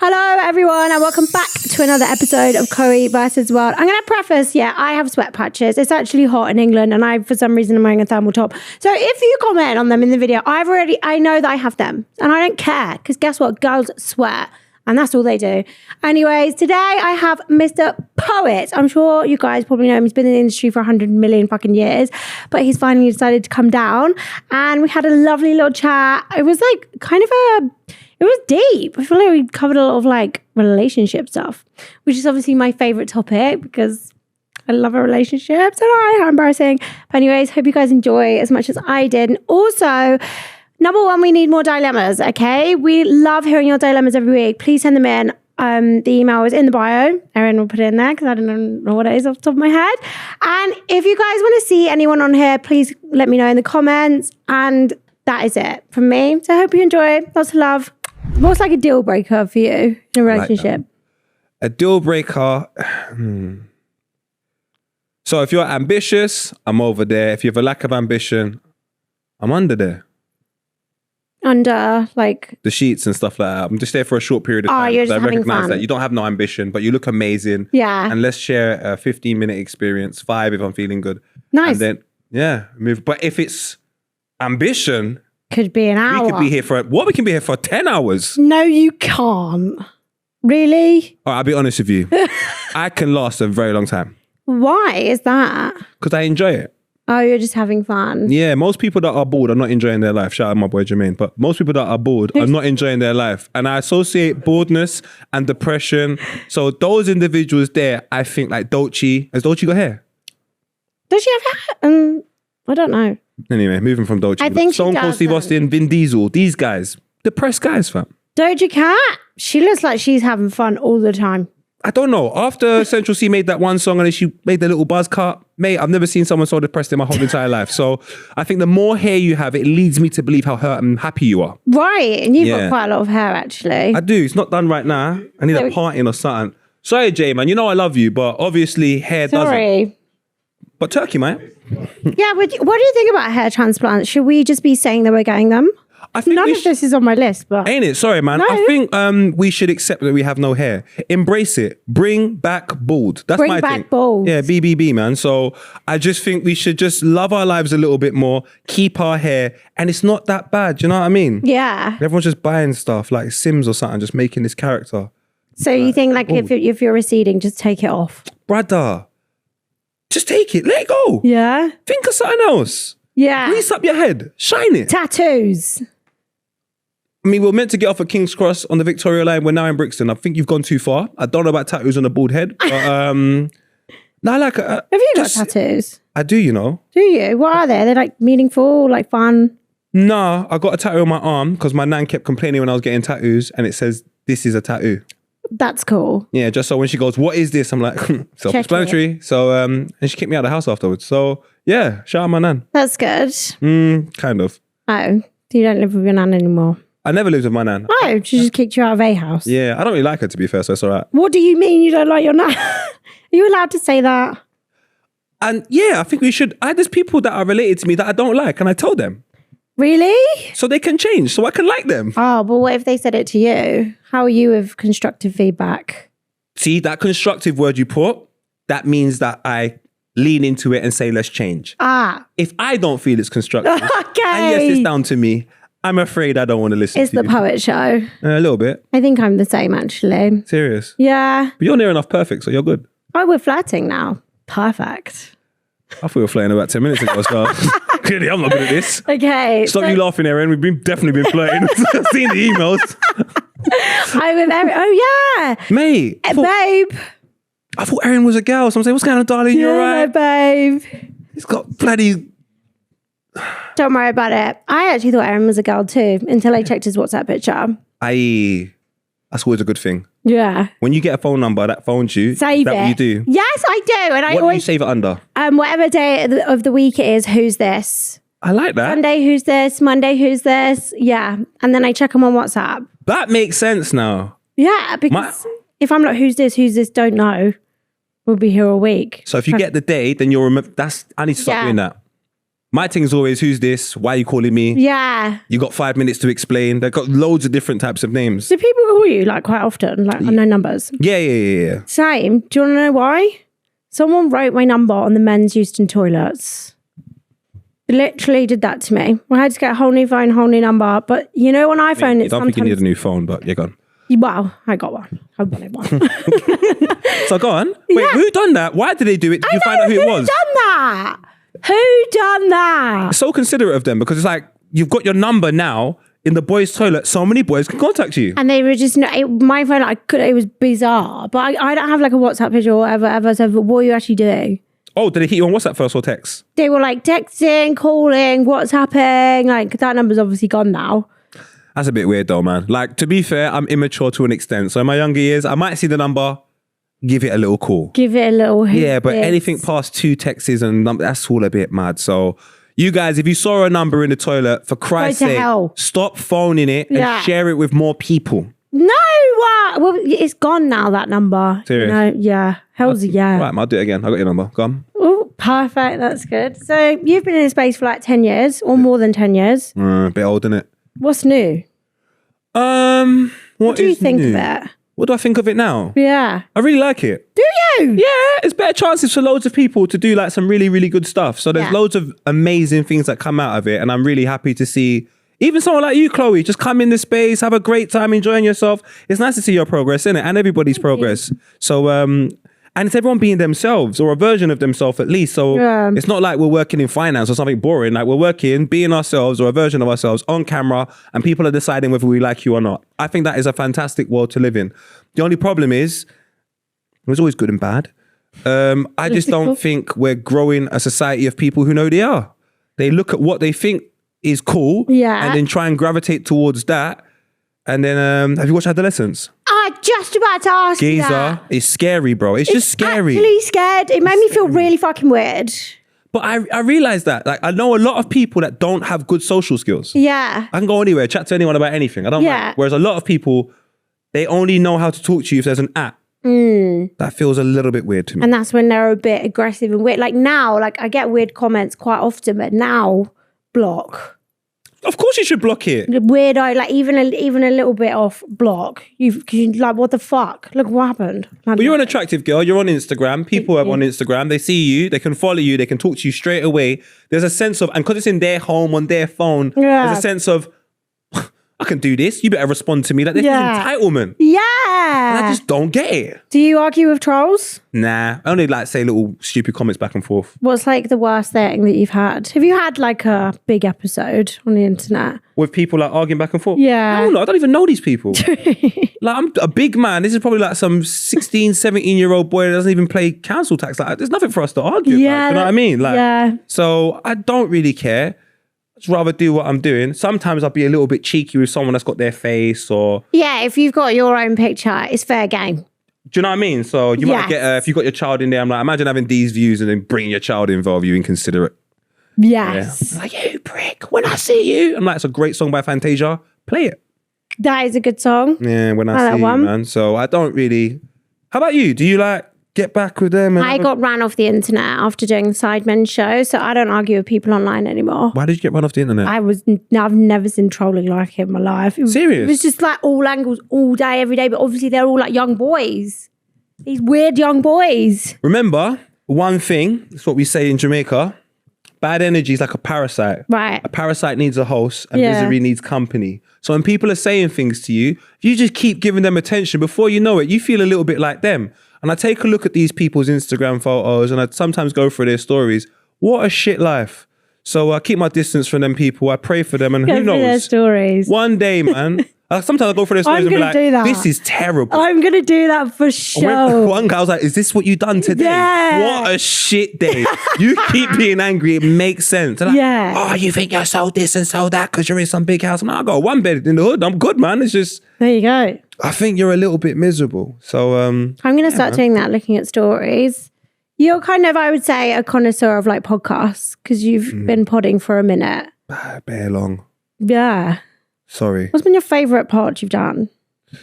Hello, everyone, and welcome back to another episode of Chloe versus World. I'm going to preface, I have sweat patches. It's actually hot in England, and I, for some reason, am wearing a thermal top. So if you comment on them in the video, I know that I have them, and I don't care, because guess what? Girls sweat, and that's all they do. Anyways, today I have Mr. Poet. I'm sure you guys probably know him. He's been in the industry for 100 million fucking years, but he's finally decided to come down, and we had a lovely little chat. It was like it was deep. I feel like we covered a lot of like relationship stuff, which is obviously my favorite topic because I love a relationship. So how embarrassing. But anyways, hope you guys enjoy as much as I did. And also, number one, we need more dilemmas, okay? We love hearing your dilemmas every week. Please send them in. The email is in the bio. Erin will put it in there because I don't know what it is off the top of my head. And if you guys want to see anyone on here, please let me know in the comments. And that is it from me. So I hope you enjoy. Lots of love. What's like a deal breaker for you in a relationship? A deal breaker. So if you're ambitious, I'm over there. If you have a lack of ambition, I'm under there. Under like the sheets and stuff like that. I'm just there for a short period of time. You're just I having recognize fun. that you don't have no ambition, but you look amazing. Yeah. And let's share a 15-minute experience, 5 if I'm feeling good. Nice. And then move. But if it's ambition, could be an hour. we can be here for 10 hours. No, you can't. Really? All right, I'll be honest with you. I can last a very long time. Why is that? Because I enjoy it. Oh, you're just having fun. Yeah, most people that are bored are not enjoying their life. Shout out my boy Jermaine. But most people that are bored are not enjoying their life. And I associate boredness and depression. So those individuals there, I think like Dolce. Has Dolce got hair? Does she have hair? I don't know. Anyway, moving from Dolce. I think she Stone Cold does, Steve though. Austin, Vin Diesel, these guys. Depressed guys, fam. Doja Cat, she looks like she's having fun all the time. I don't know. After Central C made that one song and then she made the little buzz cut, mate, I've never seen someone so depressed in my whole entire life. So I think the more hair you have, it leads me to believe how hurt and happy you are. Right, and you've got quite a lot of hair, actually. I do. It's not done right now. I need a parting or something. Sorry, Jay, man. You know I love you, but obviously hair doesn't. But turkey, man. Yeah, what do you think about hair transplants? Should we just be saying that we're getting them? I think None of this is on my list, but... Ain't it? Sorry, man. No. I think we should accept that we have no hair. Embrace it. Bring back bald. That's my thing. Bring back bald. Yeah, BBB, man. So I just think we should just love our lives a little bit more, keep our hair, and it's not that bad. Do you know what I mean? Yeah. Everyone's just buying stuff like Sims or something, just making this character. So you think like if you're receding, just take it off? Brother, just take it. Let it go. Yeah. Think of something else. Yeah. Grease up your head. Shine it. Tattoos. I mean, we're meant to get off at King's Cross on the Victoria line. We're now in Brixton. I think you've gone too far. I don't know about tattoos on a bald head. But, have you got tattoos? I do, you know. Do you? What are they? They're like meaningful, like fun? Nah, I got a tattoo on my arm because my nan kept complaining when I was getting tattoos and it says, this is a tattoo. That's cool. Yeah, just so when she goes, what is this? I'm like, self-explanatory. So, and she kicked me out of the house afterwards. So, yeah, shout out my nan. That's good. Kind of. Oh, you don't live with your nan anymore? I never lived with my nan. Oh, she just kicked you out of a house? Yeah, I don't really like her, to be fair, so it's all right. What do you mean you don't like your nan? Are you allowed to say that? And yeah, I think we should. There's people that are related to me that I don't like, and I tell them. Really? So they can change, so I can like them. Oh, but what if they said it to you? How are you with constructive feedback? See, that constructive word you put, that means that I lean into it and say, let's change. If I don't feel it's constructive, and yes, it's down to me, I'm afraid I don't want to listen to It's the Poet Show. A little bit. I think I'm the same, actually. Serious? Yeah. But you're near enough perfect, so you're good. Oh, we're flirting now. Perfect. I thought we were flirting about 10 minutes ago, so clearly I'm not good at this. Okay. Stop you laughing, Erin. We've definitely been flirting. I've seen the emails. I'm with Erin. Oh, yeah. Mate. Babe. I thought Erin was a girl, so I'm saying, what's going on, darling? You all right? Babe. He's got bloody... Don't worry about it. I actually thought Erin was a girl too until I checked his WhatsApp picture. That's always a good thing. Yeah. When you get a phone number that phones you, save is that it. what you do? Yes, I do. And I what always do you save it under? Whatever day of the week it is, who's this? I like that. Sunday, who's this? Monday, who's this? Yeah. And then I check them on WhatsApp. That makes sense now. Yeah, because if I'm like, who's this, don't know, we'll be here all week. So if you get the day, then you'll remember. I need to start doing that. My thing's always, who's this? Why are you calling me? Yeah. You got 5 minutes to explain. They've got loads of different types of names. Do people call you like quite often, like unknown numbers? Yeah. Same. Do you want to know why? Someone wrote my number on the men's Houston toilets. They literally did that to me. I had to get a whole new phone, whole new number. But you know, on iPhone, I don't think you need a new phone, but you're gone. Well, I got one. I wanted one. So go on. Wait, who done that? Why did they do it? Did you find out who it was? Who done that? Who done that? So considerate of them, because it's like, you've got your number now in the boys' toilet. So many boys can contact you. And they were just, my phone, it was bizarre. But I don't have like a WhatsApp picture or whatever. So what do you actually do? Oh, did they hit you on WhatsApp first or text? They were like texting, calling, WhatsApping. Like, that number's obviously gone now. That's a bit weird though, man. Like, to be fair, I'm immature to an extent. So in my younger years, I might see the number, give it a little call. Give it a little hit. Yeah, but anything past 2 texts and that's all a bit mad. So you guys, if you saw a number in the toilet, for Christ's sake, stop phoning it and share it with more people. No, what? Well, it's gone now, that number. Serious? You know, yeah. Hell's a yeah. Right, I'll do it again. I got your number. Go on. Oh, perfect. That's good. So you've been in this space for like 10 years or more than 10 years. A bit old, isn't it? What's new? What do you think new? of it? What do I think of it now? Yeah. I really like it. Do you? Yeah, it's better chances for loads of people to do like some really, really good stuff. So there's loads of amazing things that come out of it. And I'm really happy to see even someone like you, Chloe, just come in this space, have a great time, enjoying yourself. It's nice to see your progress, isn't it? And everybody's progress. So, and it's everyone being themselves or a version of themselves at least. So it's not like we're working in finance or something boring. Like we're working, being ourselves or a version of ourselves on camera, and people are deciding whether we like you or not. I think that is a fantastic world to live in. The only problem is, there's always good and bad. I just don't think we're growing a society of people who know they are. They look at what they think is cool and then try and gravitate towards that. And then, have you watched Adolescence? I'm just about to ask you that. It's scary, bro. It's just scary. Actually scared. It made me feel really fucking weird. But I realized that. Like, I know a lot of people that don't have good social skills. Yeah. I can go anywhere, chat to anyone about anything. I don't mind. Whereas a lot of people, they only know how to talk to you if there's an app. That feels a little bit weird to me. And that's when they're a bit aggressive and weird. Like now, like I get weird comments quite often, but now, block. Of course you should block it. Weirdo, like even a little bit off, block. You're like, what the fuck? Look what happened. But you're an attractive girl. You're on Instagram. People are on Instagram. They see you. They can follow you. They can talk to you straight away. There's a sense of, and because it's in their home, on their phone, there's a sense of, I can do this. You better respond to me. Like, this is entitlement. Yeah. And I just don't get it. Do you argue with trolls? Nah. I only like say little stupid comments back and forth. What's like the worst thing that you've had? Have you had like a big episode on the internet? With people like arguing back and forth? Yeah. I don't know. I don't even know these people. Like, I'm a big man. This is probably like some 16, 17-year-old boy that doesn't even pay council tax. Like, there's nothing for us to argue about. You know what I mean? Like, so I don't really care. I'd rather do what I'm doing. Sometimes I'll be a little bit cheeky with someone that's got their face or... Yeah, if you've got your own picture, it's fair game. Do you know what I mean? So you might get, if you've got your child in there, I'm like, imagine having these views and then bringing your child involved, you inconsiderate. Yes. Yeah. I'm like, you prick, when I see you. I'm like, it's a great song by Fantasia. Play it. That is a good song. Yeah, when I see you, man. So I don't really... How about you? Do you like... get back with them? I got ran off the internet after doing the Sidemen show, so I don't argue with people online anymore. Why did you get run off the internet? I've never seen trolling like it in my life. Serious? It was just like all angles, all day, every day, but obviously they're all like young boys. These weird young boys. Remember, one thing, it's what we say in Jamaica, bad energy is like a parasite. Right. A parasite needs a host and misery needs company. So when people are saying things to you, you just keep giving them attention. Before you know it, you feel a little bit like them. And I take a look at these people's Instagram photos and I sometimes go through their stories. What a shit life. So I keep my distance from them people. I pray for them and who knows? Their stories. One day, man. Sometimes I go through their stories and be like, this is terrible. I'm going to do that for sure. One guy was like, is this what you done today? Yeah. What a shit day. You keep being angry. It makes sense. And oh, you think you're so this and so that because you're in some big house. I'm like, I got one bed in the hood. I'm good, man. It's just... There you go. I think you're a little bit miserable. So I'm going to start doing that, looking at stories. You're kind of, I would say, a connoisseur of like podcasts because you've been podding for a minute. Bare long. Yeah. Sorry. What's been your favourite pod you've done? Do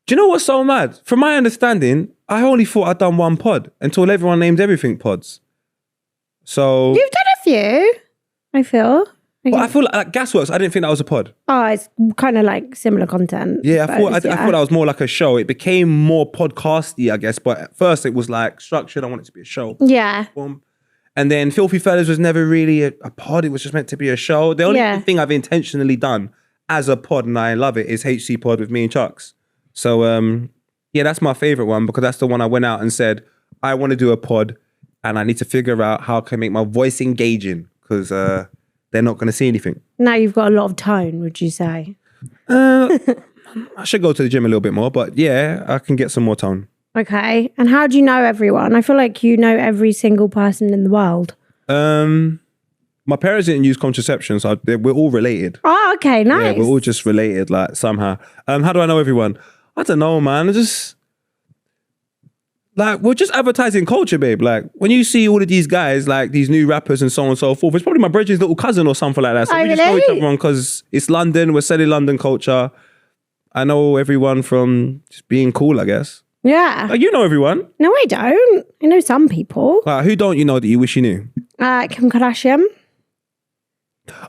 you know what's so mad? From my understanding, I only thought I'd done one pod until everyone named everything pods. So... You've done a few, I feel. But I feel like Gasworks, I didn't think that was a pod. Oh, it's kind of like similar content. Yeah, I thought that was more like a show. It became more podcasty, I guess. But at first it was like structured. I want it to be a show. Yeah. And then Filthy Fellas was never really a pod. It was just meant to be a show. The only thing I've intentionally done as a pod, and I love it, is HC Pod with me and Chucks. So yeah, that's my favorite one because that's the one I went out and said, I want to do a pod and I need to figure out how I can make my voice engaging because they're not going to see anything. Now you've got a lot of tone, would you say? I should go to the gym a little bit more, but yeah, I can get some more tone. Okay. And how do you know everyone? I feel like you know every single person in the world. My parents didn't use contraception, so we're all related. Oh, okay, nice. Yeah, we're all just related, like, somehow. How do I know everyone? I don't know, man. We're just advertising culture, babe. Like, when you see all of these guys, like, these new rappers and so on and so forth, it's probably my brother's little cousin or something like that. So we just know each other because it's London. We're selling London culture. I know everyone from just being cool, I guess. Yeah. Like, you know everyone. No, I don't. I know some people. Who don't you know that you wish you knew? Kim Kardashian.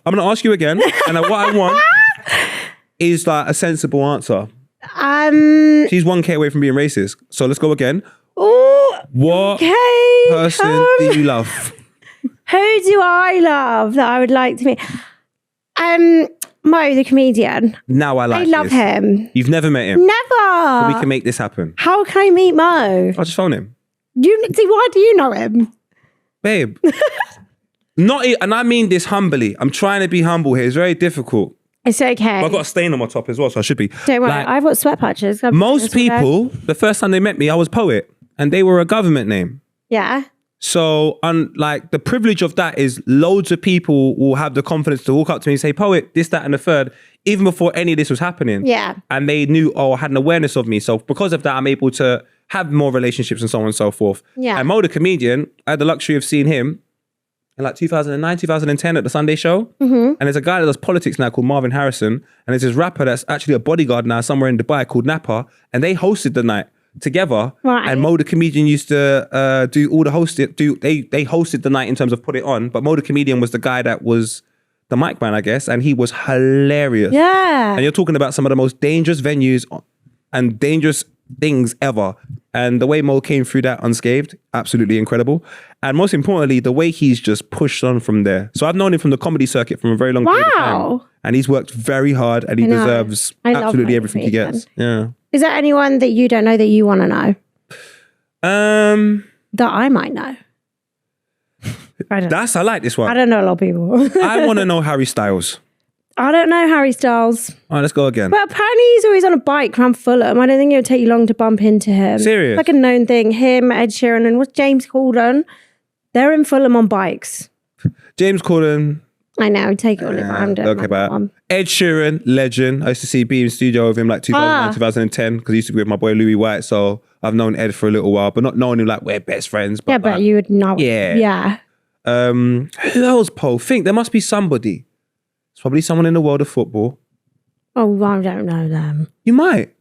I'm going to ask you again. And what I want is like a sensible answer. She's 1K away from being racist. So let's go again. Oh, what person do you love? Who do I love that I would like to meet? Mo, the comedian. Now I love him. You've never met him? Never. So we can make this happen. How can I meet Mo? I'll just phone him. Why do you know him? Babe. And I mean this humbly. I'm trying to be humble here. It's very difficult. It's okay. But I've got a stain on my top as well, so I should be. Don't worry, I've got sweat patches. Most people, the first time they met me, I was Poet, and they were a government name. Yeah. So, the privilege of that is loads of people will have the confidence to walk up to me and say, Poet, this, that, and the third, even before any of this was happening. Yeah. And they knew, had an awareness of me. So because of that, I'm able to have more relationships and so on and so forth. Yeah. And MoTheComedian, I had the luxury of seeing him in like 2009, 2010 at the Sunday show. Mm-hmm. And there's a guy that does politics now called Marvin Harrison. And there's this rapper that's actually a bodyguard now somewhere in Dubai called Napa. And they hosted the night together. Right. And MoTheComedian used to do all the hosting. They hosted the night in terms of put it on. But MoTheComedian was the guy that was the mic man, I guess. And he was hilarious. Yeah. And you're talking about some of the most dangerous venues and dangerous things ever. And the way Mo came through that unscathed, absolutely incredible. And most importantly, the way he's just pushed on from there. So I've known him from the comedy circuit from a very long period of time. And he's worked very hard and he deserves absolutely everything he gets. Yeah. Is there anyone that you don't know that you want to know? That I might know. I like this one. I don't know a lot of people. I want to know Harry Styles. I don't know Harry Styles. All right, let's go again. But apparently he's always on a bike around Fulham. I don't think it would take you long to bump into him. Serious? Like a known thing. Him, Ed Sheeran, and what's James Corden? They're in Fulham on bikes. James Corden. I know, take it on if I'm doing okay, but Ed Sheeran, legend. I used to be in studio with him like 2009, 2010 because I used to be with my boy Louis White. So I've known Ed for a little while, but not knowing him like we're best friends. But but you would know. Yeah. Yeah. Who else, Paul? Think there must be somebody. It's probably someone in the world of football. Oh, I don't know them. You might.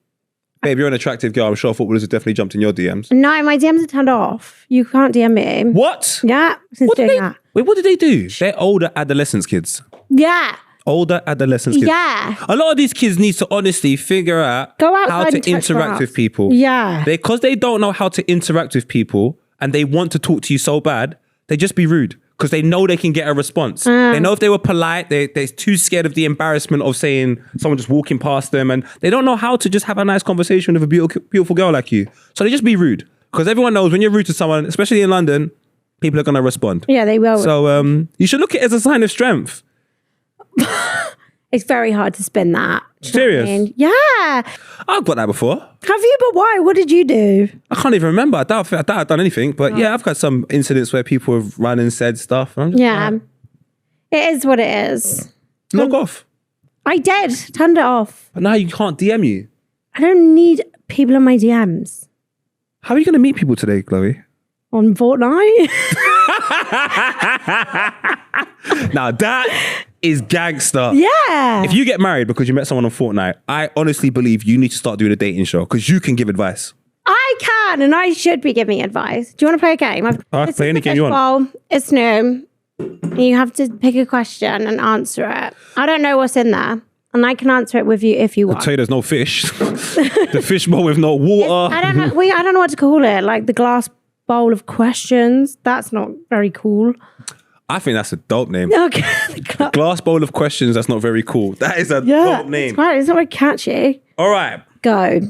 Babe, you're an attractive girl. I'm sure footballers have definitely jumped in your DMs. No, my DMs are turned off. You can't DM me. What? Yeah. What did they do? They're older adolescence kids. Yeah. Older adolescence kids. Yeah. A lot of these kids need to honestly figure out how to interact with people. Yeah. Because they don't know how to interact with people and they want to talk to you so bad, they just be rude. Because they know they can get a response. They know if they were polite, they're too scared of the embarrassment of saying someone just walking past them, and they don't know how to just have a nice conversation with a beautiful girl like you. So they just be rude. Because everyone knows when you're rude to someone, especially in London, people are going to respond. Yeah, they will. So you should look at it as a sign of strength. It's very hard to spin that. Serious? Yeah. I've got that before. Have you? But why? What did you do? I can't even remember. I doubt I've done anything. But yeah, I've got some incidents where people have run and said stuff. Yeah. It is what it is. Log off. I did. Turned it off. But now you can't DM you. I don't need people in my DMs. How are you going to meet people today, Chloe? On Fortnite? Now that is gangster. Yeah. If you get married because you met someone on Fortnite, I honestly believe you need to start doing a dating show because you can give advice. I can, and I should be giving advice. Do you want to play a game? Play any game you want. It's new. You have to pick a question and answer it. I don't know what's in there. And I can answer it with you if you want. I'll tell you there's no fish. The fish bowl with no water. I don't know. I don't know what to call it. Like the glass bowl of questions. That's not very cool. I think that's a dope name. Okay. Glass bowl of questions. That's not very cool. That is a dope name. It's not very catchy. All right. Go.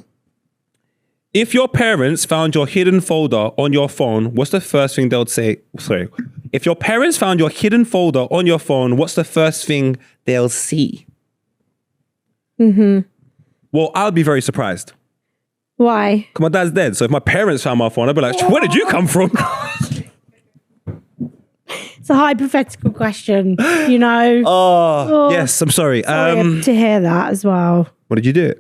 If your parents found your hidden folder on your phone, what's the first thing they'll say? Sorry. If your parents found your hidden folder on your phone, what's the first thing they'll see? Well, I'll be very surprised. Why? Because my dad's dead. So if my parents found my phone, I'd be like, where did you come from? It's a hypothetical question, you know. Yes, I'm sorry. Sorry to hear that as well. What did you do?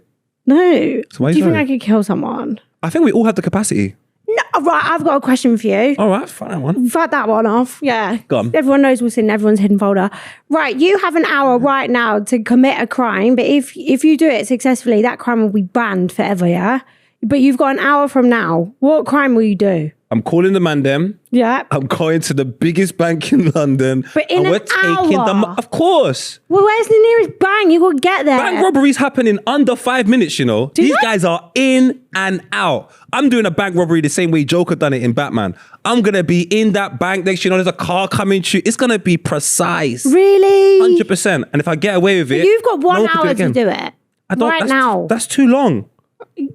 No. So why do you think sorry? I could kill someone? I think we all have the capacity. No, right, I've got a question for you. All right, fine that one. Fuck that one off. Yeah. Go on. Everyone knows what's in everyone's hidden folder. Right, you have an hour right now to commit a crime, but if you do it successfully, that crime will be banned forever, yeah? But you've got an hour from now. What crime will you do? I'm calling the man them. Yeah. I'm going to the biggest bank in London. But in and we're an taking hour? them. Of course. Well, where's the nearest bank? You got to get there. Bank robberies happen in under 5 minutes, you know. These guys are in and out. I'm doing a bank robbery the same way Joker done it in Batman. I'm going to be in that bank next, you know, there's a car coming through. It's going to be precise. Really? 100%. And if I get away with it. You've got one no one can hour to do it. Right now. That's too long.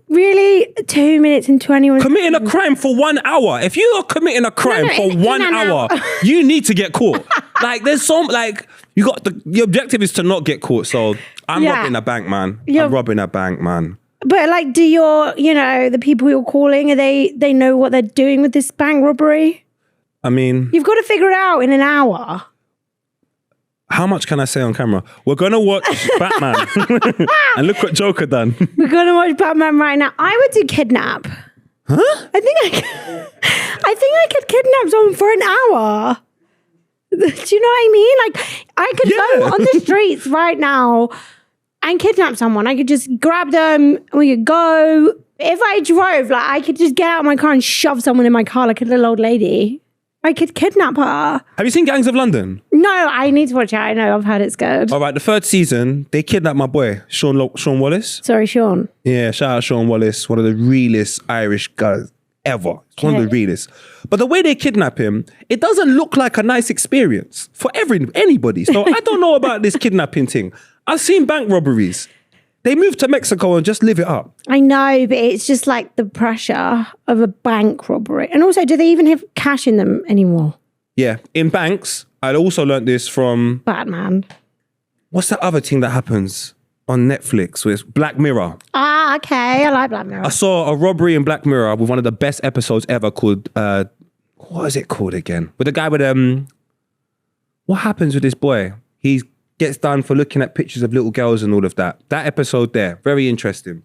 Really? 2 minutes and 21 Committing a crime for 1 hour. If you are committing a crime for in 1 an hour, you need to get caught. Like there's some you got the objective is to not get caught. So I'm robbing a bank, man. I'm robbing a bank, man. But like, do the people you're calling, they know what they're doing with this bank robbery? I mean, You've got to figure it out in an hour. how much can I say on camera? We're gonna watch Batman, and look what Joker done. We're gonna watch Batman right now. I would do kidnap. Huh? I think I could kidnap someone for an hour. Do you know what I mean? Like, I could go on the streets right now and kidnap someone. I could just grab them and we could go. If I drove, like, I could just get out of my car and shove someone in my car like a little old lady. I could kidnap her. Have you seen Gangs of London? No, I need to watch it. I know, I've heard it's good. All right, the third season, they kidnapped my boy, Sean Wallace. Sorry, Sean. Yeah, shout out Sean Wallace, one of the realest Irish guys ever. It's one of the realest. But the way they kidnap him, it doesn't look like a nice experience for anybody. So I don't know about this kidnapping thing. I've seen bank robberies. They move to Mexico and just live it up. I know, but it's just like the pressure of a bank robbery. And also, do they even have cash in them anymore? Yeah, in banks, I also learned this from... Batman. What's that other thing that happens on Netflix with Black Mirror? Ah, okay. I like Black Mirror. I saw a robbery in Black Mirror with one of the best episodes ever called... what is it called again? With the guy with... what happens with this boy? He gets done for looking at pictures of little girls and all of that. That episode there, very interesting.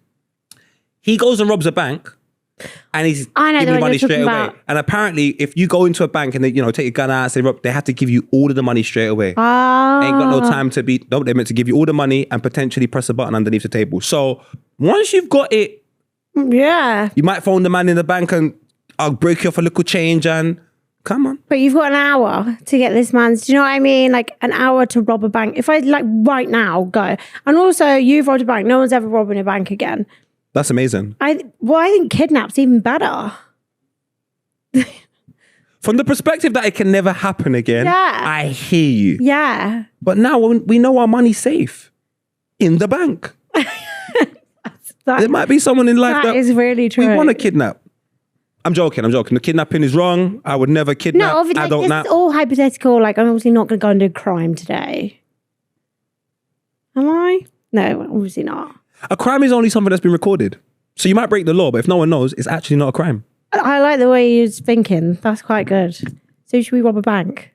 He goes and robs a bank and he's giving money straight away. And apparently, if you go into a bank and they, take your gun out, they have to give you all of the money straight away. Ah. Ain't got no time to be... No, they're meant to give you all the money and potentially press a button underneath the table. So once you've got it, you might phone the man in the bank and I'll break you off a little change and... Come on. But you've got an hour to get this man's, do you know what I mean? Like an hour to rob a bank. If I right now go. And also you've robbed a bank. No one's ever robbing a bank again. That's amazing. I think kidnap's even better. From the perspective that it can never happen again, I hear you. Yeah. But now we know our money's safe in the bank. There might be someone in life that is really true. We want to kidnap. I'm joking. The kidnapping is wrong. I would never kidnap. No, obviously, it's all hypothetical. Like, I'm obviously not going to go and do a crime today. Am I? No, obviously not. A crime is only something that's been recorded. So you might break the law, but if no one knows, it's actually not a crime. I like the way you're thinking. That's quite good. So should we rob a bank?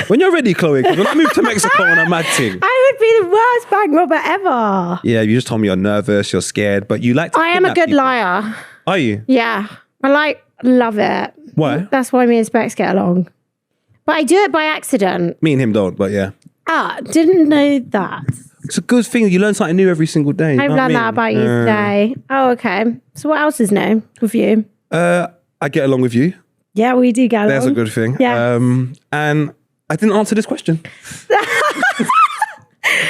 When you're ready, Chloe, because when I move to Mexico on a mad thing. I would be the worst bank robber ever. Yeah, you just told me you're nervous, you're scared, but you like to I am a good liar. Are you? Yeah. Love it. Why? That's why me and Specs get along. But I do it by accident. Me and him don't, but yeah. Didn't know that. It's a good thing. You learn something new every single day. I've learned that about you today. Oh, okay. So what else is new with you? I get along with you. Yeah, we do get along. There's a good thing. Yeah. And I didn't answer this question.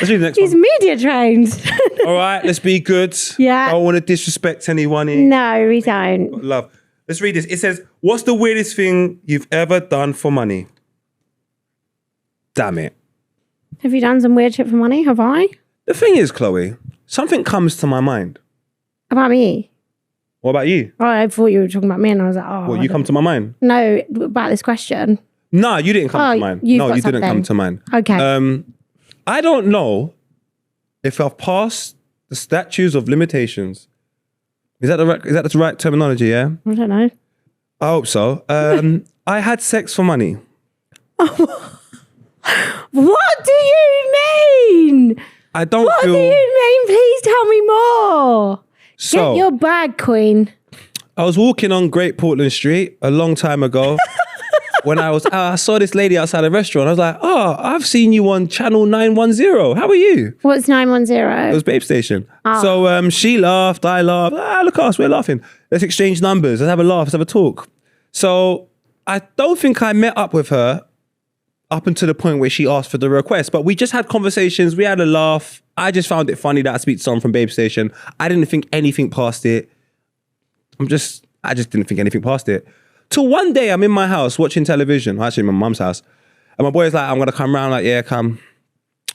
Let's read the next He's one. media trained. All right, let's be good. Yeah. I don't want to disrespect anyone here. No, we don't. Love. Let's read this. It says, what's the weirdest thing you've ever done for money? Damn it. Have you done some weird shit for money? Have I? The thing is, Chloe, something comes to my mind. About me? What about you? Oh, I thought you were talking about me and I was like, oh. What, you come to my mind? No, about this question. No, you didn't come to mind. you've No, got you didn't come something. to mind. Okay. I don't know if I've passed the statutes of limitations. Is that the right terminology, yeah? I don't know. I hope so. I had sex for money. What do you mean? I don't What feel... do you mean? Please tell me more. So, Get your bag, Queen. I was walking on Great Portland Street a long time ago. When I saw this lady outside a restaurant. I was like, oh, I've seen you on channel 910. How are you? What's 910? It was Babe Station. So she laughed, I laughed. Look at us, we're laughing. Let's exchange numbers. Let's have a laugh. Let's have a talk. So I don't think I met up with her up until the point where she asked for the request. But we just had conversations. We had a laugh. I just found it funny that I speak to someone from Babe Station. I didn't think anything past it. I just didn't think anything past it. Till one day I'm in my house watching television, actually my mum's house, and my boy's like, I'm gonna come round, like, yeah, come.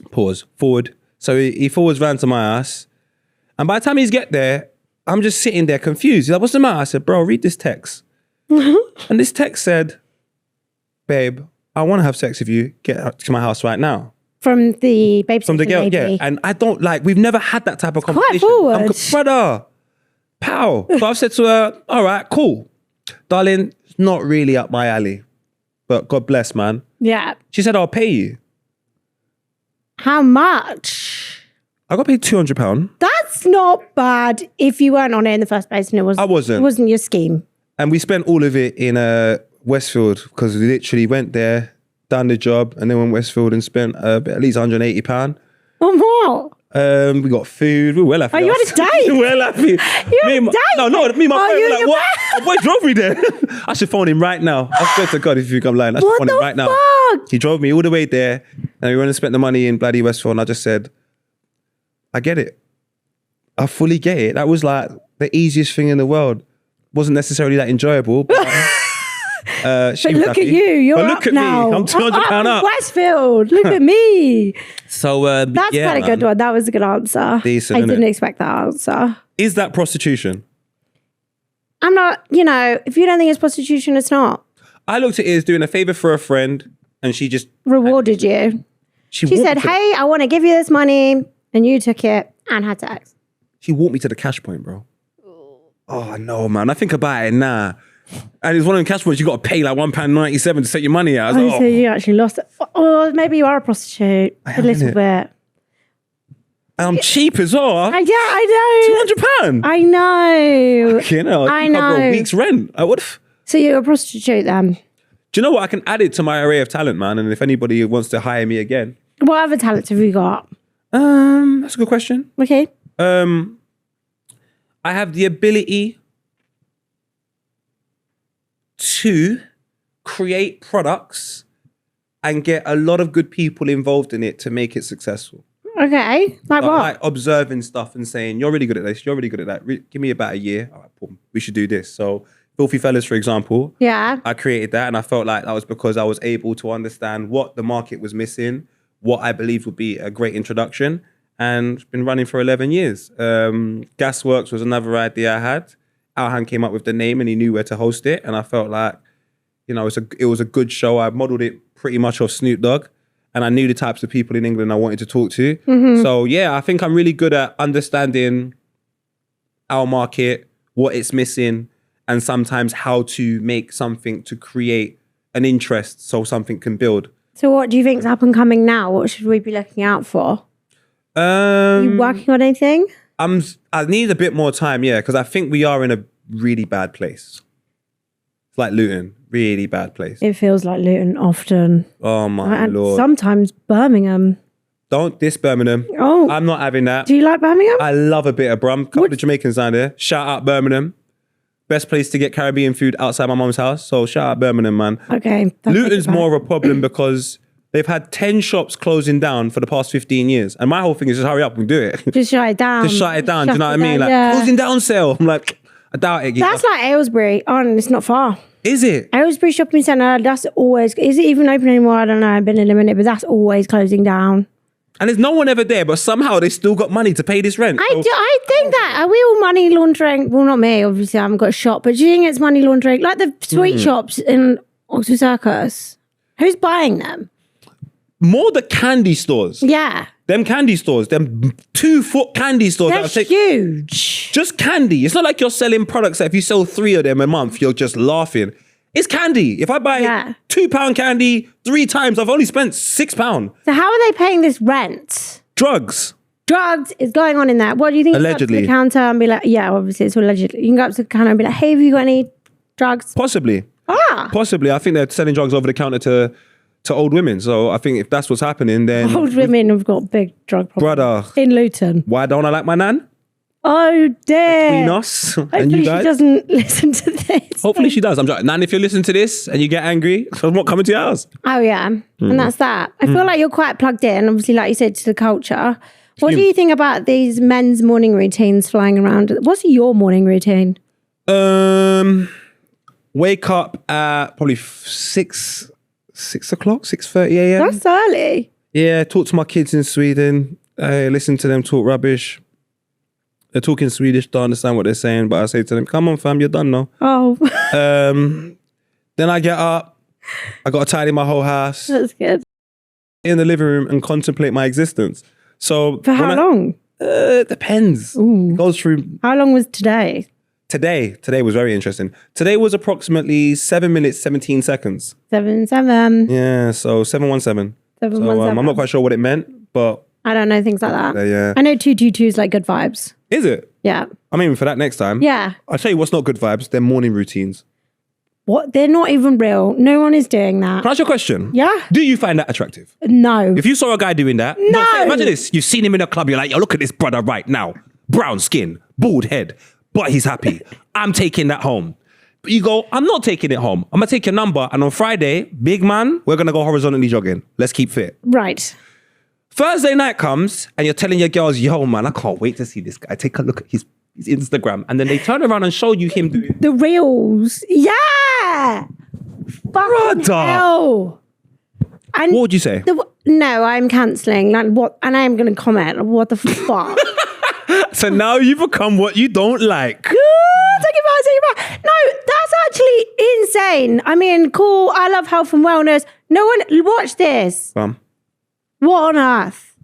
Pause, forward. So he forwards round to my house. And by the time he's get there, I'm just sitting there confused. He's like, what's the matter? I said, bro, read this text. And this text said, babe, I wanna have sex with you, get out to my house right now. From the Babe From the girl, lady. yeah. And I don't we've never had that type of conversation. forward. Brother, pow. So I've said to her, all right, cool. Darling, it's not really up my alley, but God bless, man. Yeah. She said, I'll pay you. How much? I got paid £200. That's not bad if you weren't on it in the first place and it wasn't. I wasn't. It wasn't your scheme. And we spent all of it in Westfield because we literally went there, done the job, and then went Westfield and spent at least £180. Oh, what? We got food. We were well happy. Oh, you had a date? We were well happy. You had a date? No, me and my Oh, boy you were and like, your what? My boy drove me there. I should phone him right now. I swear to God, if you come lying, I should What phone him the right now. fuck? He drove me all the way there, and we went and spent the money in bloody Westfield, and I just said, I get it. I fully get it. That was like the easiest thing in the world. Wasn't necessarily that enjoyable, but she But was look happy. at you. You're But up look at now. me. I'm £200 up. Westfield. Look at me. So That's yeah, quite a good man. one. That was a good answer. Decent, I innit? didn't expect that answer. Is that prostitution? I'm not, if you don't think it's prostitution, it's not. I looked at it as doing a favor for a friend, and she just Rewarded you. She walked said, me to- hey, I want to give you this money. And you took it and had sex. She walked me to the cash point, bro. Oh no, man! I think about it now, and it's one of the cash points you got to pay like £1.97 to take your money out. I was like, So you actually lost it. Or maybe you are a prostitute. I A am, little innit? bit. and I'm cheap as well. Yeah, I know. £200. I know. You know, I cover know. a week's rent. I would. So you're a prostitute then? Do you know what? I can add it to my array of talent, man. And if anybody wants to hire me again, What other talents have you got? that's a good question. Okay. I have the ability to create products and get a lot of good people involved in it to make it successful. Okay. Like what? Like observing stuff and saying, you're really good at this, you're really good at that. Give me about a year. All right, boom, we should do this. So Filthy Fellas, for example, Yeah. I created that, and I felt like that was because I was able to understand what the market was missing, what I believed would be a great introduction, and it's been running for 11 years. Gasworks was another idea I had. Alhan came up with the name and he knew where to host it, and I felt like, it was a good show. I modeled it pretty much off Snoop Dogg, and I knew the types of people in England I wanted to talk to. So yeah, I think I'm really good at understanding our market, what it's missing, and sometimes how to make something to create an interest so something can build. So what do you think's up and coming now? What should we be looking out for? Are you working on anything? I need a bit more time, yeah, because I think we are in a really bad place. It's like Luton, really bad place. It feels like Luton often. Oh my And Lord. sometimes Birmingham. Don't diss Birmingham. Oh. I'm not having that. Do you like Birmingham? I love a bit of Brum. Couple of Jamaicans down there. Shout out Birmingham. Best place to get Caribbean food outside my mum's house. So shout out Birmingham, man. Okay. Luton's more of a problem because they've had 10 shops closing down for the past 15 years. And my whole thing is just hurry up and do it. Just shut it down. Just shut it down. Do you know what I mean? down, Like, closing down sale. I'm like, I doubt it. That's like Aylesbury. Oh, and it's not far. Is it? Aylesbury Shopping Centre, that's always... Is it even open anymore? I don't know. I've been in a minute, but that's always closing down. And there's no one ever there, but somehow they still got money to pay this rent. I think that. Are we all money laundering? Well, not me. Obviously, I haven't got a shop. But do you think it's money laundering? Like the sweet shops in Oxford Circus. Who's buying them? More the candy stores. Yeah. Them candy stores. Them 2-foot candy stores. They're huge. Just candy. It's not like you're selling products that if you sell 3 of them a month, you're just laughing. It's candy. If I buy £2 candy 3 times, I've only spent £6. So how are they paying this rent? Drugs. Drugs is going on in there. What do you think? Allegedly. You go up to the counter and be like, yeah, obviously it's all allegedly. You can go up to the counter and be like, hey, have you got any drugs? Possibly. Ah. Possibly. I think they're selling drugs over the counter to old women. So I think if that's what's happening, then... Old women have got big drug problems. Brother. In Luton. Why don't I like my nan? Oh, dear. Between us and Hopefully you guys. she doesn't listen to this. Hopefully she does. I'm just, Nan, if you listen to this and you get angry, I'm not coming to your house. Oh, yeah. And that's that. I feel like you're quite plugged in, obviously, like you said, to the culture. What do you think about these men's morning routines flying around? What's your morning routine? Wake up at probably 6 o'clock, 6:30 a.m. That's early. Yeah, talk to my kids in Sweden. Listen to them talk rubbish. They're talking Swedish, don't understand what they're saying, but I say to them, come on fam, you're done now. Oh. Then I get up. I got to tidy my whole house. That's good. In the living room and contemplate my existence. So For how long? Depends. Ooh. Goes through. How long was today? Today was very interesting. Today was approximately 7 minutes, 17 seconds. 7-7. Yeah, so 717. 717. So I'm not quite sure what it meant, but... I don't know things like that. Yeah. I know 222 is like good vibes. Is it? Yeah. I mean, for that next time. Yeah. I'll tell you what's not good vibes. They're morning routines. What? They're not even real. No one is doing that. Can I ask you a question? Yeah. Do you find that attractive? No. If you saw a guy doing that, No. Imagine this. You've seen him in a club. You're like, yo, look at this brother right now. Brown skin, bald head, but he's happy. I'm taking that home. But you go, I'm not taking it home. I'm going to take your number. And on Friday, big man, we're going to go horizontally jogging. Let's keep fit. Right. Thursday night comes and you're telling your girls, yo, man, I can't wait to see this guy. Take a look at his Instagram. And then they turn around and show you him doing... The reels. Yeah. Fucking hell. And what would you say? No, I'm cancelling. Like what? And I am going to comment. What the fuck? So now you've become what you don't like. Take it back. No, that's actually insane. I mean, cool. I love health and wellness. No one... Watch this. What on earth?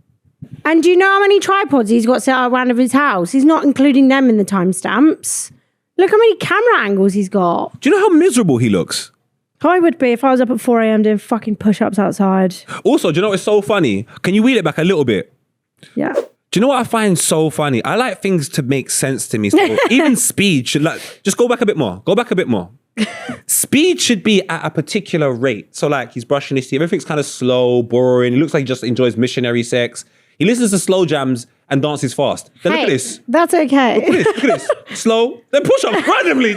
And do you know how many tripods he's got set up around of his house? He's not including them in the timestamps. Look how many camera angles he's got. Do you know how miserable he looks? I would be if I was up at 4 a.m. doing fucking push-ups outside. Also, do you know what's so funny? Can you wheel it back a little bit? Yeah. Do you know what I find so funny? I like things to make sense to me. So even speed should just go back a bit more. Go back a bit more. Speed should be at a particular rate. So like he's brushing his teeth. Everything's kind of slow, boring. He looks like he just enjoys missionary sex. He listens to slow jams and dances fast. Then look at this. That's okay. Look at this. Slow. Then push up randomly.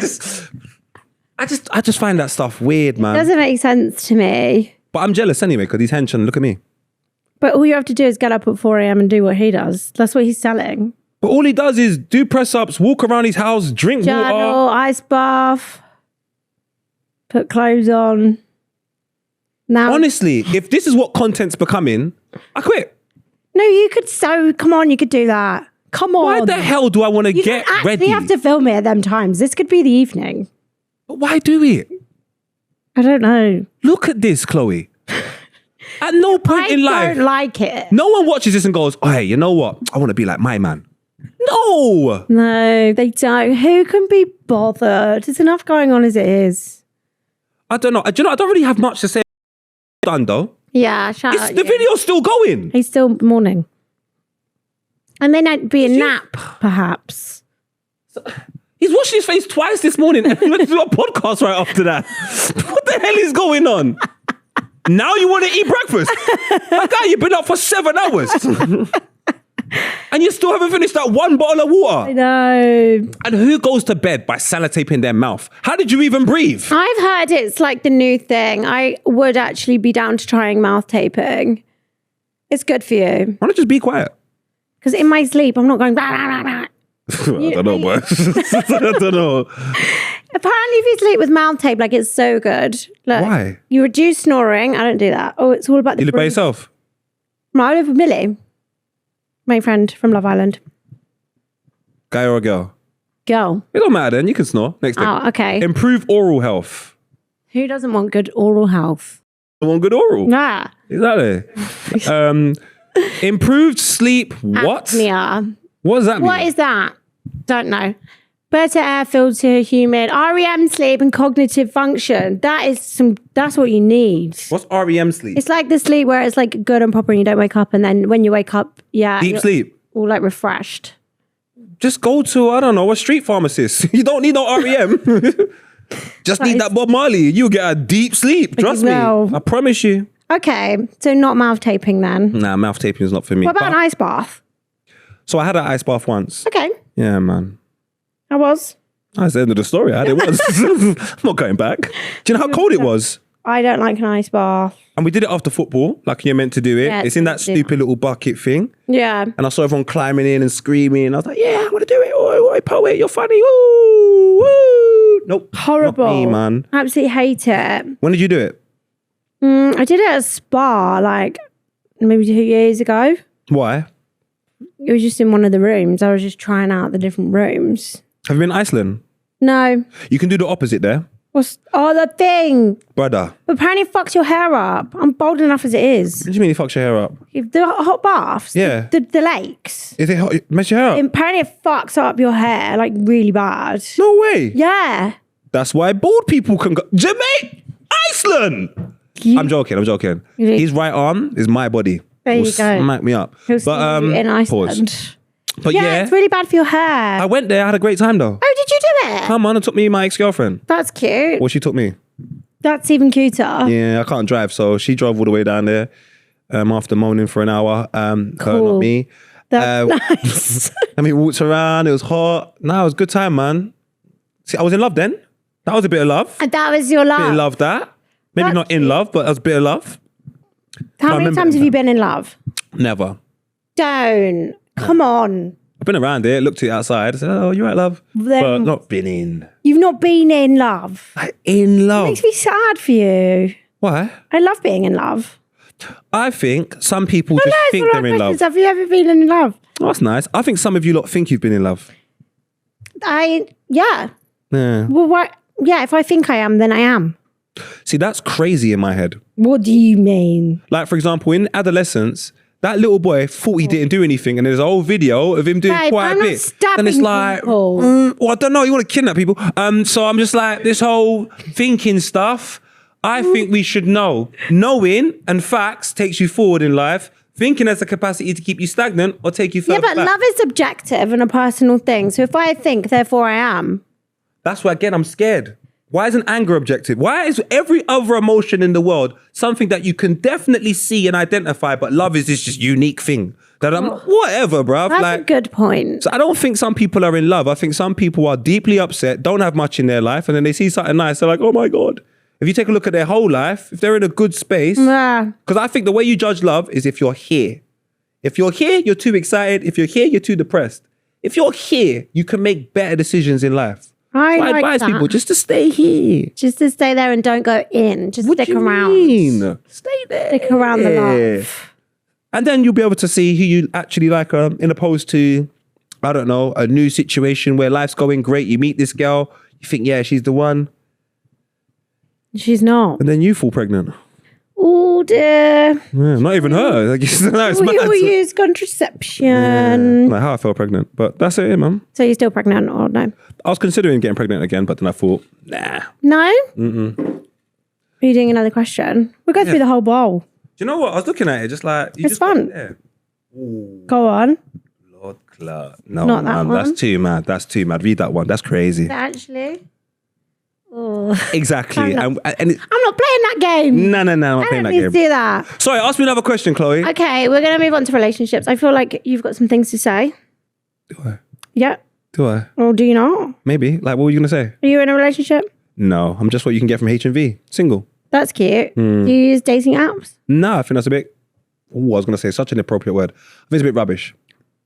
I just find that stuff weird, man. It doesn't make sense to me. But I'm jealous anyway because he's henching. Look at me. But all you have to do is get up at 4 a.m. and do what he does. That's what he's selling. But all he does is do press-ups, walk around his house, drink Journal, water. ice bath, put clothes on. Now, Honestly, if this is what content's becoming, I quit. no, you could come on, you could do that. Come on. Why the hell do I want to You get don't ready? actually have to film it at them times. This could be the evening. But why do it? I don't know. Look at this, Chloe. At no point in life, I don't like it. no one watches this and goes, oh, hey, you know what? I want to be like my man. No. No, they don't. Who can be bothered? There's enough going on as it is. I don't know. Do you know, I don't really have much to say. Done though. Yeah, shout out. The video's still going. He's still mourning. And then it'd be a nap, perhaps. He's washing his face twice this morning and we went to do a podcast right after that. What the hell is going on? Now you want to eat breakfast? That guy, you've been up for 7 hours. And you still haven't finished that one bottle of water. I know. And who goes to bed by sellotaping their mouth? How did you even breathe? I've heard it's like the new thing. I would actually be down to trying mouth taping. It's good for you. Why not just be quiet? Because in my sleep, I'm not going... Blah, blah, blah, blah. I don't know, boy. I don't know. Apparently, if you sleep with mouth tape, like it's so good. Look, Why? You reduce snoring. I don't do that. Oh, it's all about the... You live by yourself? No, I live with Millie, my friend from Love Island. Guy or a girl? Girl. It don't matter then. You can snore. Next thing. Oh, okay. Improve oral health. Who doesn't want good oral health? You want good oral? Nah. Exactly. Improved sleep. What? Apnea. What does that mean? What is that? Don't know. Better air filter, humid, REM sleep and cognitive function. That's what you need. What's REM sleep? It's like the sleep where it's like good and proper and you don't wake up, and then when you wake up, Deep sleep. All like refreshed. Just go to, I don't know, a street pharmacist. You don't need no REM. Just need that Bob Marley. You'll get a deep sleep. Trust me. I promise you. Okay, so not mouth taping then. Nah, mouth taping is not for me. What about an ice bath? So I had an ice bath once. Okay. Yeah, man. I was. That's the end of the story. I had it once. I'm not going back. Do you know how cold it was? I don't like an ice bath. And we did it after football, like you're meant to do it. Yeah, it's in that stupid little bucket thing. Yeah. And I saw everyone climbing in and screaming. And I was like, yeah, I'm going to do it. Oi, poet, you're funny. Woo, woo. Nope. Horrible. Not me, man. Absolutely hate it. When did you do it? I did it at a spa like maybe 2 years ago. Why? It was just in one of the rooms. I was just trying out the different rooms. Have you been to Iceland? No. You can do the opposite there. The thing. Brother. But apparently it fucks your hair up. I'm bold enough as it is. What do you mean it fucks your hair up? The hot baths. Yeah. The lakes. Is it hot? It messes your hair up? Apparently it fucks up your hair like really bad. No way. Yeah. That's why bald people can go. Jamaica! Iceland! I'm joking. His right arm is my body. There you go. Smack me up. He'll see you in Iceland. Pause. But yeah, it's really bad for your hair. I went there. I had a great time though. Oh, did you do it? Come on, and took me my ex-girlfriend. That's cute. Well, she took me. That's even cuter. Yeah, I can't drive, so she drove all the way down there. After moaning for an hour. Her, not me. That's nice. And we walked around. It was hot. No, it was a good time, man. See, I was in love then. That was a bit of love. And that was your love. Bit of love that. Maybe That's not in love, but that was a bit of love. How many times have you been in love? Never. Don't. Come on. I've been around it, looked at it outside. I said, oh, you're right, love. But not been in. You've not been in love. Like, in love. It makes me sad for you. Why? I love being in love. I think some people just think they're in love. Have you ever been in love? Oh, that's nice. I think some of you lot think you've been in love. Yeah. Yeah. Well, what? Yeah, if I think I am, then I am. See, that's crazy in my head. What do you mean? Like, for example, in Adolescence, that little boy thought he didn't do anything, and there's a whole video of him doing quite a bit. And it's like, well, I don't know, you want to kidnap people. So I'm just like, this whole thinking stuff, I think we should know. Knowing and facts takes you forward in life. Thinking has the capacity to keep you stagnant or take you further back. Love is subjective and a personal thing. So if I think, therefore I am. That's why, again, I'm scared. Why isn't anger objective? Why is every other emotion in the world something that you can definitely see and identify, but love is this just unique thing? That I'm whatever, bruv. That's a good point. So I don't think some people are in love. I think some people are deeply upset, don't have much in their life, and then they see something nice, they're like, oh my God. If you take a look at their whole life, if they're in a good space, because I think the way you judge love is if you're here. If you're here, you're too excited. If you're here, you're too depressed. If you're here, you can make better decisions in life. I advise people just to stay here. Just to stay there and don't go in. Just stick around. Mean? Stay there. Stick around the love. And then you'll be able to see who you actually like, in opposed to, I don't know, a new situation where life's going great. You meet this girl, you think, yeah, she's the one. She's not. And then you fall pregnant. Oh dear. Yeah, not even her. Like, we use contraception. Yeah, like how I fell pregnant. But that's it, man. So you're still pregnant or no? I was considering getting pregnant again, but then I thought, nah. No? Mm-mm. Are you doing another question? We'll go through the whole bowl. Do you know what? I was looking at it, just like... It's fun. Go on. Lord Clark. No, not that man, one. That's too mad. That's too mad. Read that one. That's crazy. Actually... Exactly. I'm And not playing that game. no, I'm not playing that I don't need game. to do that. Sorry, ask me another question, Chloe. Okay, we're going to move on to relationships. I feel like you've got some things to say. Do I? Yeah. Do I? Or do you not? Maybe. Like, what were you going to say? Are you in a relationship? No, I'm just what you can get from H&V. Single. That's cute. Do you use dating apps? No, I think that's a bit... Oh, I was going to say such an inappropriate word. I think it's a bit rubbish.